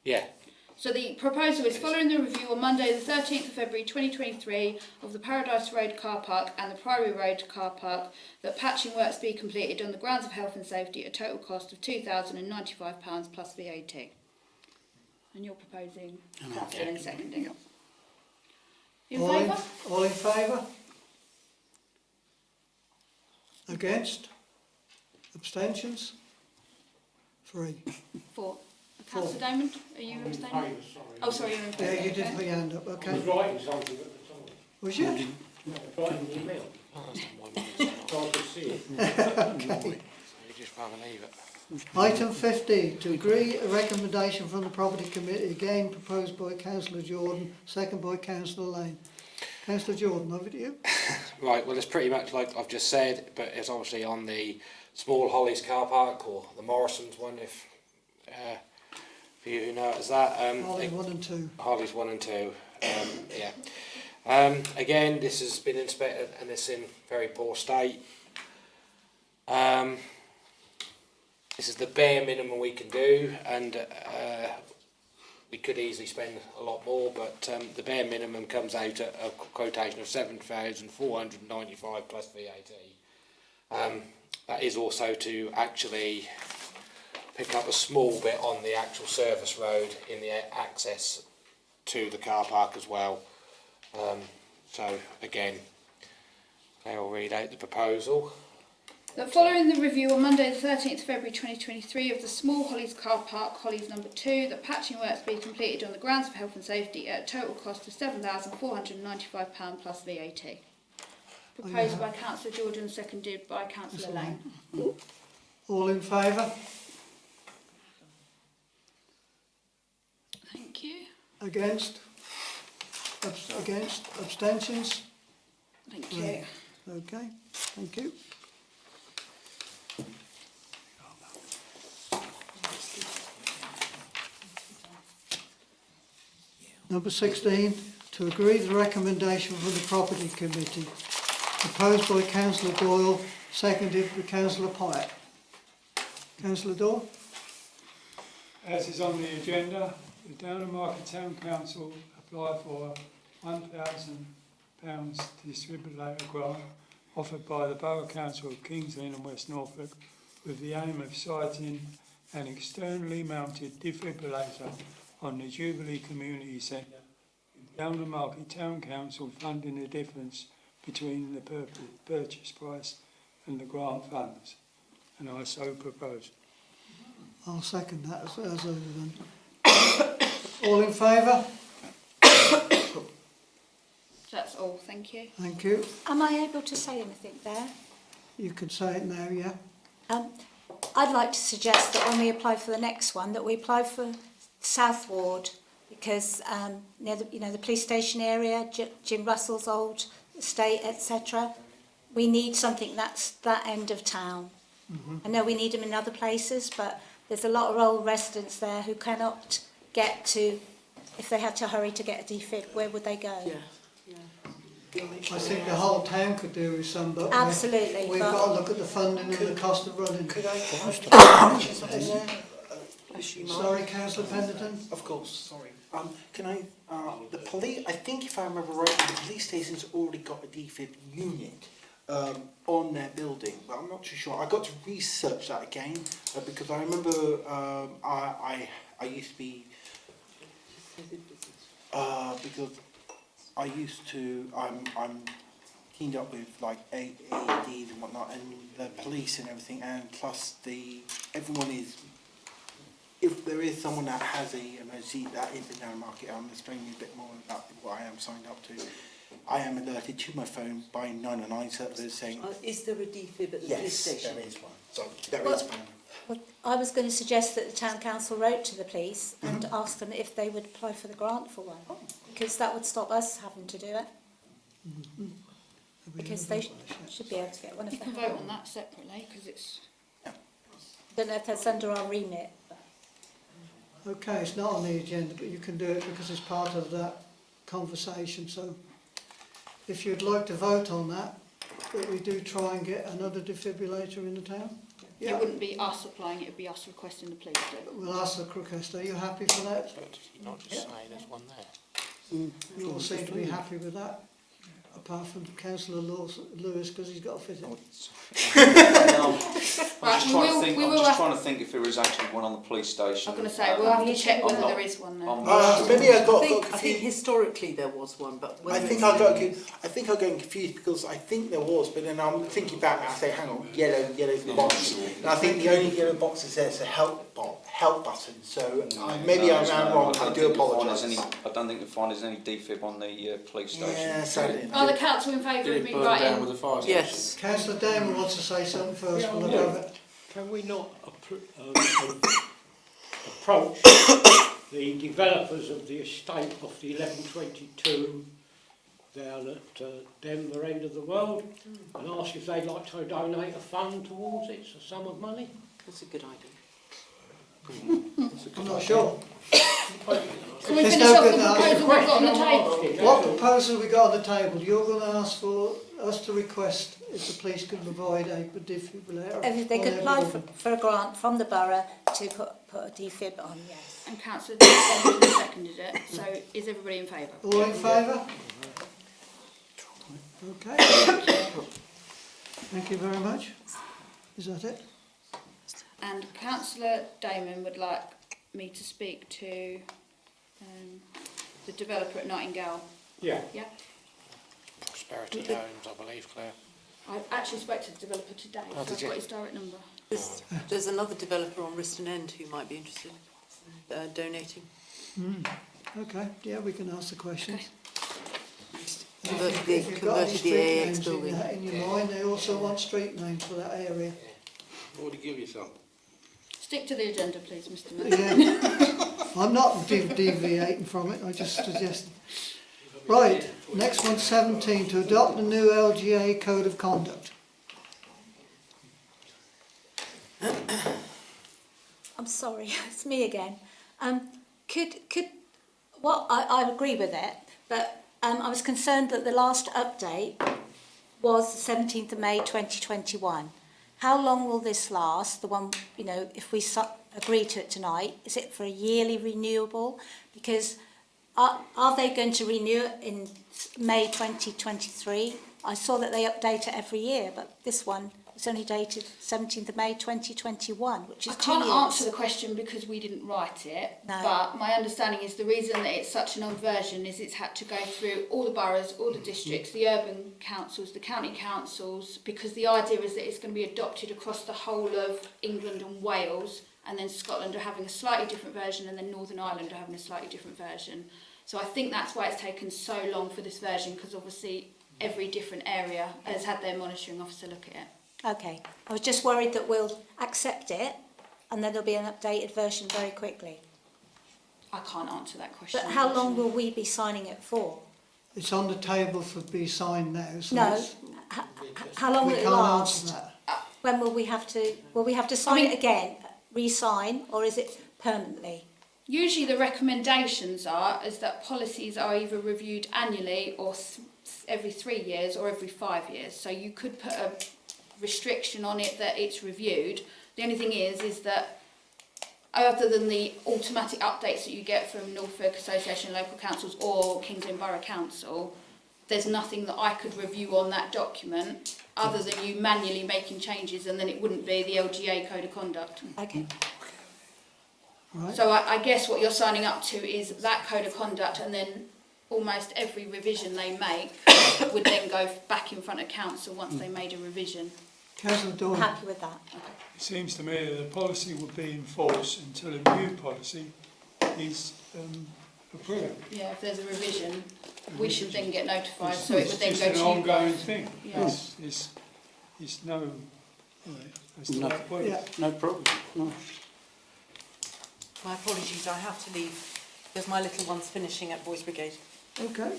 S3: Yeah.
S2: So the proposal is following the review on Monday the 13th of February 2023 of the Paradise Road car park and the Priory Road car park, that patching works be completed on the grounds of health and safety at a total cost of £2,095 plus VAT. And you're proposing, Councillor Lane seconding. In favour?
S1: All in favour? Against? Abstentions? 3.
S2: 4. Councillor Damon, are you abstaining? Oh, sorry, you're in favour.
S1: Yeah, you did put your hand up,
S13: I
S1: okay.
S13: was writing something at the time.
S1: Was you?
S13: No, writing an email. So I could see it.
S1: Okay.
S3: You just rather leave it.
S1: Item 15, to agree a recommendation from the property committee, again proposed by Councillor Jordan, second by Councillor Lane. Councillor Jordan, over to you.
S3: Right, well, it's pretty much like I've just said, but it's obviously on the Small Hollies car park, or the Morrison's one, if for you who know it as that.
S1: Holly 1 and 2.
S3: Hollies 1 and 2, yeah. Again, this has been inspected and it's in very poor state. This is the bare minimum we can do, and we could easily spend a lot more, but the bare minimum comes out at a quotation of £7,495 plus VAT. That is also to actually pick up a small bit on the actual service road in the access to the car park as well. So again, I will read out the proposal.
S2: That following the review on Monday the 13th of February 2023 of the Small Hollies car park, Hollies number 2, that patching works be completed on the grounds of health and safety at a total cost of £7,495 plus VAT. Proposed by Councillor Jordan, seconded by Councillor Lane.
S1: All in favour?
S2: Thank you.
S1: Against? Against? Abstentions?
S2: Thank you.
S1: Okay, thank you. Number 16, to agree the recommendation from the Property Committee, proposed by Councillor Doyle, seconded by Councillor Pyatt. Councillor Doyle?
S15: As is on the agenda, the Downham Market Town Council applied for £1,000 defibrillator grant offered by the Borough Council of Kings Lynn and West Norfolk, with the aim of siting an externally mounted defibrillator on the Jubilee Community Centre, with Downham Market Town Council funding the difference between the purchase price and the grant funds, and I so propose.
S1: I'll second that as overdone. All in favour?
S2: That's all, thank you.
S1: Thank you.
S6: Am I able to say anything there?
S1: You can say it now, yeah?
S6: I'd like to suggest that when we apply for the next one, that we apply for South Ward, because near the police station area, Jim Russell's old estate, etc. We need something that's that end of town. I know we need them in other places, but there's a lot of old residents there who cannot get to, if they had to hurry to get a defib, where would they go?
S12: Yeah.
S1: I think the whole town could do with some, but
S6: Absolutely,
S1: we've
S6: but-
S1: got to look at the funding and the cost of running.
S8: Could I mention something there?
S1: Sorry, Councillor Pendleton.
S8: Of course, sorry. Can I, the police, I think if I remember rightly, the police station's already got a defib unit on their building, but I'm not too sure. I got to research that again because I remember I used to be, because I used to, I'm teamed up with like AEDs and whatnot, and the police and everything, and plus everyone is, if there is someone that has a emergency that is in our market, I'm explaining a bit more about what I am signed up to. I am alerted to my phone by 909 servers saying,
S12: Is there a defib at the police station?
S8: there is one. So there
S6: Well-
S8: is one.
S6: Well, I was going to suggest that the town council wrote to the police and asked them if they would apply for the grant for one, because that would stop us having to do it. Because they should be able to get one if
S2: We
S6: they
S2: can
S6: have
S2: vote
S6: one.
S2: on that separately because it's.
S6: Don't know if that's under our remit.
S1: Okay, it's not on the agenda, but you can do it because it's part of that conversation. So if you'd like to vote on that we do try and get another defibrillator in the town?
S2: It wouldn't be us applying it, would be us requesting the police do it.
S1: We'll ask the request. Are you happy for that?
S3: But you're not just saying there's one there.
S1: You all seem to be happy with that? Apart from Councillor Lewis, because he's got to fit it.
S10: I'm just trying to think if there is actually one on the police station.
S2: I'm going to say, we'll have to check whether there is one there.
S8: Maybe I
S12: think historically there was one, but
S8: I think I got confused because I think there was, but then I'm thinking back and I say, hang on, yellow's the box, and I think the only yellow box is there is a help button. So maybe I'm wrong. I do apologise.
S10: I don't think you'll find there's any defib on the police station.
S8: Yeah, sadly.
S2: Are the council in favour of me writing?
S12: Yes.
S1: Councillor Damon wants to say something first. We'll have it.
S13: Can we not approach the developers of the estate of the 1122 down at Denver end of the world and ask if they'd like to donate a fund towards it, a sum of money?
S12: That's a good idea.
S1: I'm not sure.
S2: Can we
S1: There's
S2: finish
S1: no
S2: off
S1: good
S2: the proposal we've got on the table?
S1: What proposal we got on the table? You're going to ask for us to request if the police can provide a defibrillator.
S6: If they
S1: on
S6: could
S1: their
S6: apply
S1: building.
S6: for a grant from the borough to put a defib on, yes.
S2: And Councillor Davis seconded it, so is everybody in favour?
S1: All in favour? Okay. Thank you very much. Is that it?
S2: And Councillor Damon would like me to speak to the developer at Nightingale.
S13: Yeah.
S2: Yeah.
S3: Prosperity Homes, I believe, Claire.
S2: I actually spoke to the developer today, so I've got his direct number.
S12: There's another developer on Riston End who might be interested in donating.
S1: Okay, yeah, we can ask the question.
S12: Converted
S1: If you've got any
S12: the
S1: street
S12: AX
S1: names
S12: building.
S1: in your mind, they also want street names for that area.
S11: Already give you some.
S2: Stick to the agenda, please, Mr. Mayor.
S1: Yeah. I'm not deviating from it, I just suggest. Right, next one, 17, to adopt the new LGA Code of Conduct.
S6: I'm sorry, it's me again. I agree with it, but I was concerned that the last update was the 17th of May 2021. How long will this last? The one, if we agree to it tonight, is it for a yearly renewable? Because are they going to renew it in May 2023? I saw that they update it every year, but this one is only dated 17th of May 2021, which is 2 years.
S2: I can't answer the question because we didn't write it, but my understanding is the reason that it's such an old version is it's had to go through all the boroughs, all the districts, the urban councils, the county councils, because the idea is that it's going to be adopted across the whole of England and Wales and then Scotland are having a slightly different version, and then Northern Ireland are having a slightly different version. So I think that's why it's taken so long for this version, because obviously every different area has had their monitoring officer look at it.
S6: Okay. I was just worried that we'll accept it and then there'll be an updated version very quickly.
S2: I can't answer that question.
S6: But how long will we be signing it for?
S1: It's on the table for be signed now. So
S6: No.
S1: it's-
S6: How long
S1: we
S6: will it
S1: can't
S6: last?
S1: answer that.
S6: When will we have to sign it again, re-sign, or is it permanently?
S2: Usually the recommendations is that policies are either reviewed annually or every 3 years or every 5 years. So you could put a restriction on it that it's reviewed. The only thing is that other than the automatic updates that you get from Norfolk Association of Local Councils or Kings Lynn Borough Council, there's nothing that I could review on that document other than you manually making changes, and then it wouldn't be the LGA Code of Conduct.
S6: Okay.
S1: Right.
S2: So I guess what you're signing up to is that Code of Conduct, and then almost every revision they make would then go back in front of council once they made a revision.
S1: Councillor Doyle.
S6: I'm happy with that.
S15: It seems to me that the policy would be in force until a new policy is approved.
S2: Yeah, if there's a revision, we should then get notified, so it would then
S15: It's
S2: go
S15: just
S2: to
S15: an
S2: you
S15: ongoing
S2: guys.
S15: thing.
S2: Yeah.
S15: It's no, that's the
S14: No.
S15: way it works.
S1: Yeah.
S14: No problem. No.
S12: My apologies, I have to leave because my little one's finishing at Boys Brigade.
S1: Okay.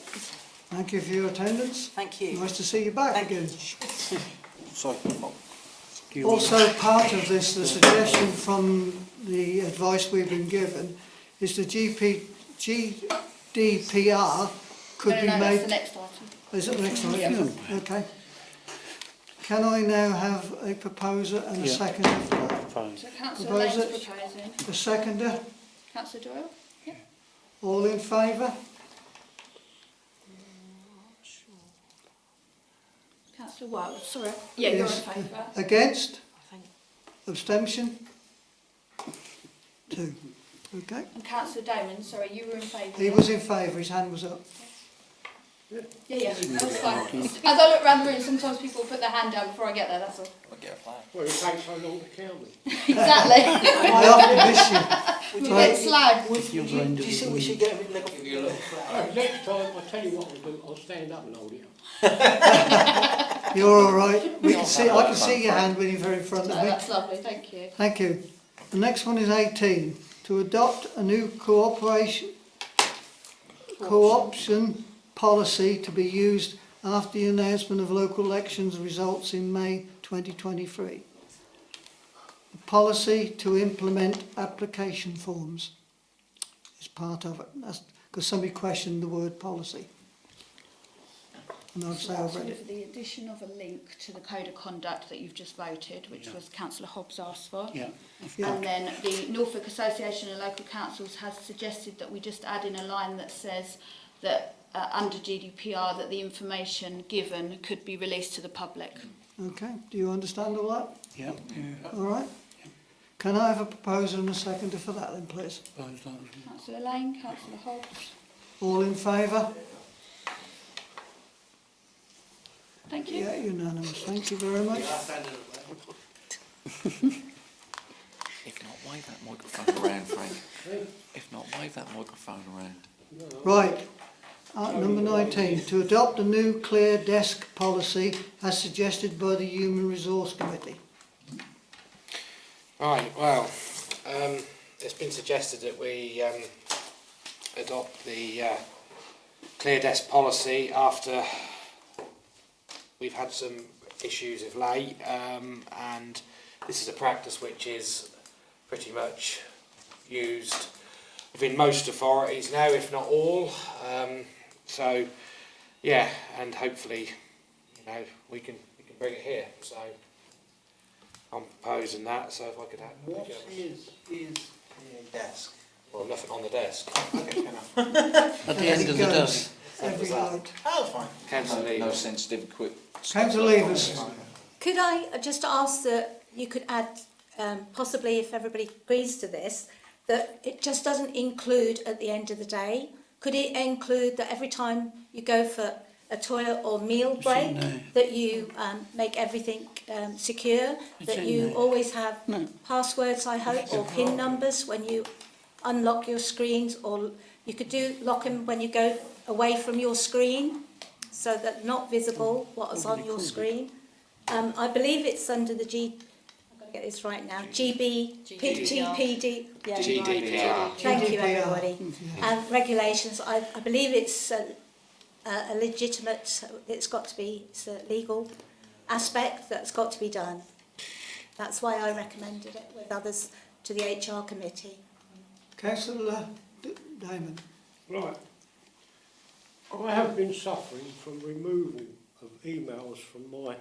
S1: Thank you for your attendance.
S12: Thank you.
S1: Nice to see you back
S12: Thank
S1: again.
S14: Sorry.
S1: Also, part of this, the suggestion from the advice we've been given, is the GDPR could be
S2: No,
S1: made.
S2: that's the next item.
S1: Is it the next one?
S2: Yeah.
S1: Okay. Can I now have a proposer and a
S14: Yeah.
S1: seconder for that?
S14: Fine.
S2: So Councillor
S1: Propose
S2: Lane's
S1: it.
S2: proposing.
S1: A seconder?
S2: Councillor Doyle?
S1: All in favour?
S2: Councillor Wild, sorry. Yeah, you're in
S1: Yes.
S2: favour.
S1: Against?
S12: Thank
S1: Abstention? 2. Okay.
S2: And Councillor Damon, sorry, you were in favour.
S1: He was in favour, his hand was up.
S2: Yeah, that's fine. As I look around the room, sometimes people put their hand down before I get there, that's all.
S13: Well, it takes so long to count them.
S2: Exactly.
S1: I often miss you.
S2: We get slag.
S14: Do you think we should
S8: get a leg off?
S13: Next time, I'll tell you what I'll do, I'll stand up and hold it up.
S1: You're all right. We can see. I can see your hand when you're very in front
S2: No,
S1: of me.
S2: that's lovely, thank you.
S1: Thank you. The next one is 18. To adopt a new co-option policy to be used after the announcement of local elections results in May 2023. A policy to implement application forms is part of it. That's because somebody questioned the word policy. And I've said I've read it.
S2: For the addition of a link to the Code of Conduct that you've just voted, which was Councillor Hobbs asked for.
S14: Yeah.
S2: And then the Norfolk Association of Local Councils has suggested that we just add in a line that says that under GDPR that the information given could be released to the public.
S1: Okay. Do you understand all that?
S14: Yeah.
S1: All right. Can I have a proposal and a seconder for that then, please?
S2: Councillor Lane, Councillor Hobbs.
S1: All in favour?
S2: Thank you.
S1: Yeah, unanimous. Thank you very much.
S16: If not, wave that microphone around, Frank. If not, wave that microphone around.
S1: Right. Number 19. To adopt a new clear desk policy as suggested by the Human Resource Committee.
S3: Right, well, it's been suggested that we adopt the clear desk policy after we've had some issues of late, and this is a practice which is pretty much used within most authorities now, if not all. So, yeah, and hopefully, you know, we can bring it here. So, I'm proposing that. So, if I could have
S8: What is a desk?
S3: well, nothing on the desk.
S8: Okay, enough.
S14: At the end of the desk.
S1: Every night.
S8: Oh, fine.
S3: Councillor
S16: No
S3: Levers.
S16: sensitive equipment.
S1: Councillor Levers.
S6: Could I just ask that you could add, possibly if everybody agrees to this, that it just doesn't include at the end of the day? Could it include that every time you go for a toilet or meal
S14: It's
S6: break,
S14: in there.
S6: that you make everything secure,
S14: It's
S6: that
S14: in
S6: you
S14: there.
S6: always have
S14: No.
S6: passwords, I hope, or PIN numbers when you unlock your screens, or you could do lock them when you go away from your screen, so that not visible what is on your screen. I believe it's under the I've got to get this right now, GDPR. Yeah,
S3: GDPR.
S6: thank you,
S1: GDPR.
S6: everybody. And regulations, I believe it's a legitimate, it's got to be, it's a legal aspect that's got to be done. That's why I recommended it with others to the HR committee.
S1: Councillor Damon.
S13: Right. I have been suffering from removal of emails from my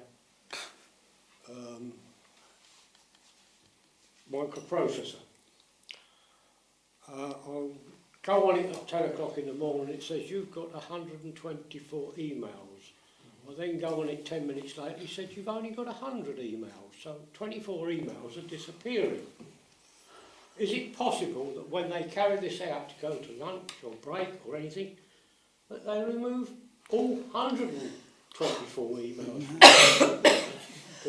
S13: microprocessor. I'll go on it at 10 o'clock in the morning, it says you've got 124 emails. I then go on it 10 minutes later, it said you've only got 100 emails, so 24 emails are disappearing. Is it possible that when they carry this out to go to lunch or break or anything, that they remove all 124 emails?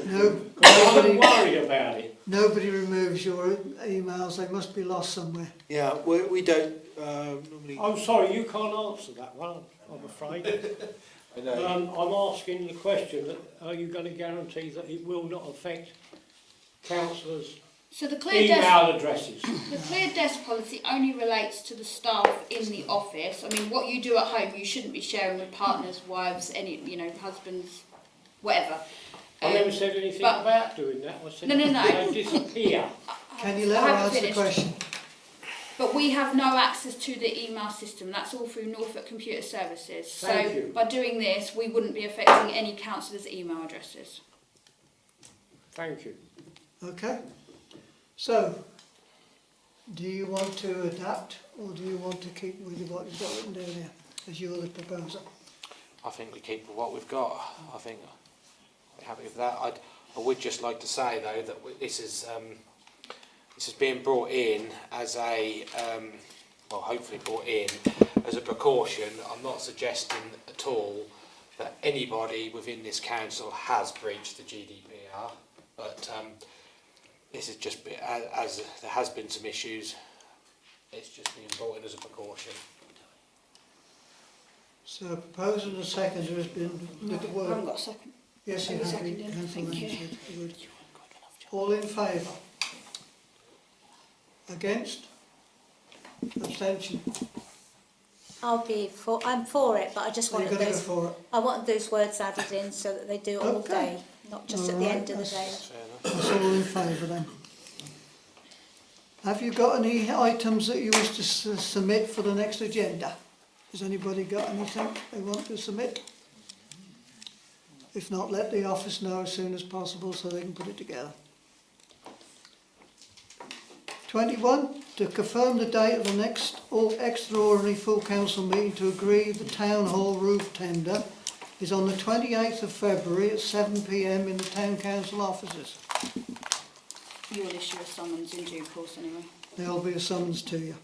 S1: No,
S13: I'm worried about it.
S1: nobody removes your emails, they must be lost somewhere.
S17: Yeah, we don't normally...
S13: I'm sorry, you can't answer that one, I'm afraid.
S17: I know.
S13: I'm asking the question, that are you going to guarantee that it will not affect councillors'
S2: So the clear
S13: email addresses?
S2: The clear desk policy only relates to the staff in the office. I mean, what you do at home, you shouldn't be sharing with partners, wives, any, husbands, whatever.
S13: I never said anything about doing that. I said
S2: No.
S13: they disappear.
S1: Can you let her answer the question?
S2: But we have no access to the email system. That's all through Norfolk Computer Services.
S13: Thank you.
S2: By doing this, we wouldn't be affecting any councillors' email addresses.
S13: Thank you.
S1: Okay. So, do you want to adapt or do you want to keep with what you've got written down here as you're the proposer?
S3: I think we keep with what we've got. I think we're happy with that. I would just like to say though that this is being brought in as a well, hopefully brought in as a precaution. I'm not suggesting at all that anybody within this council has breached the GDPR, but this is just as there has been some issues. It's just being brought in as a precaution.
S1: So, proposal and a seconder has been with the
S2: I
S1: word.
S2: haven't got a second.
S1: Yes, you have.
S2: Seconded.
S1: Councillor
S2: Thank you.
S1: Lane said you would. All in favour? Against? Abstention?
S6: I'm for it, but I just
S1: Are you
S6: want
S1: going to go for it?
S6: I want those words added in so that they do it all
S1: Okay.
S6: day, not just at the end of the day.
S1: That's all in favour then. Have you got any items that you wish to submit for the next agenda? Has anybody got anything they want to submit? If not, let the office know as soon as possible so they can put it together. 21, to confirm the date of the next extraordinary full council meeting to agree the town hall roof tender is on the 28th of February at 7 p.m. in the town council offices.
S2: You will issue a summons in due course anyway.
S1: There'll be a summons to you.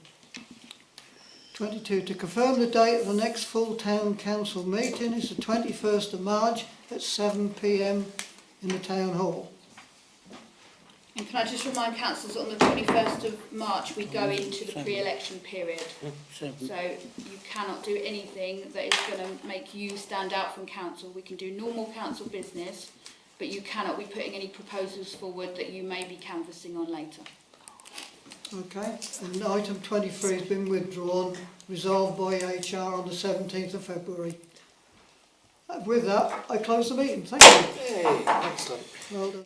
S1: 22, to confirm the date of the next full town council meeting is the 21st of March at 7 p.m. in the town hall.
S2: And can I just remind councillors, on the 21st of March we go into the pre-election period. So you cannot do anything that is going to make you stand out from council. We can do normal council business, but you cannot be putting any proposals forward that you may be canvassing on later.
S1: Okay, and item 23 has been withdrawn, resolved by HR on the 17th of February. With that, I close the meeting. Thank you.
S3: Hey, excellent.
S1: Well done.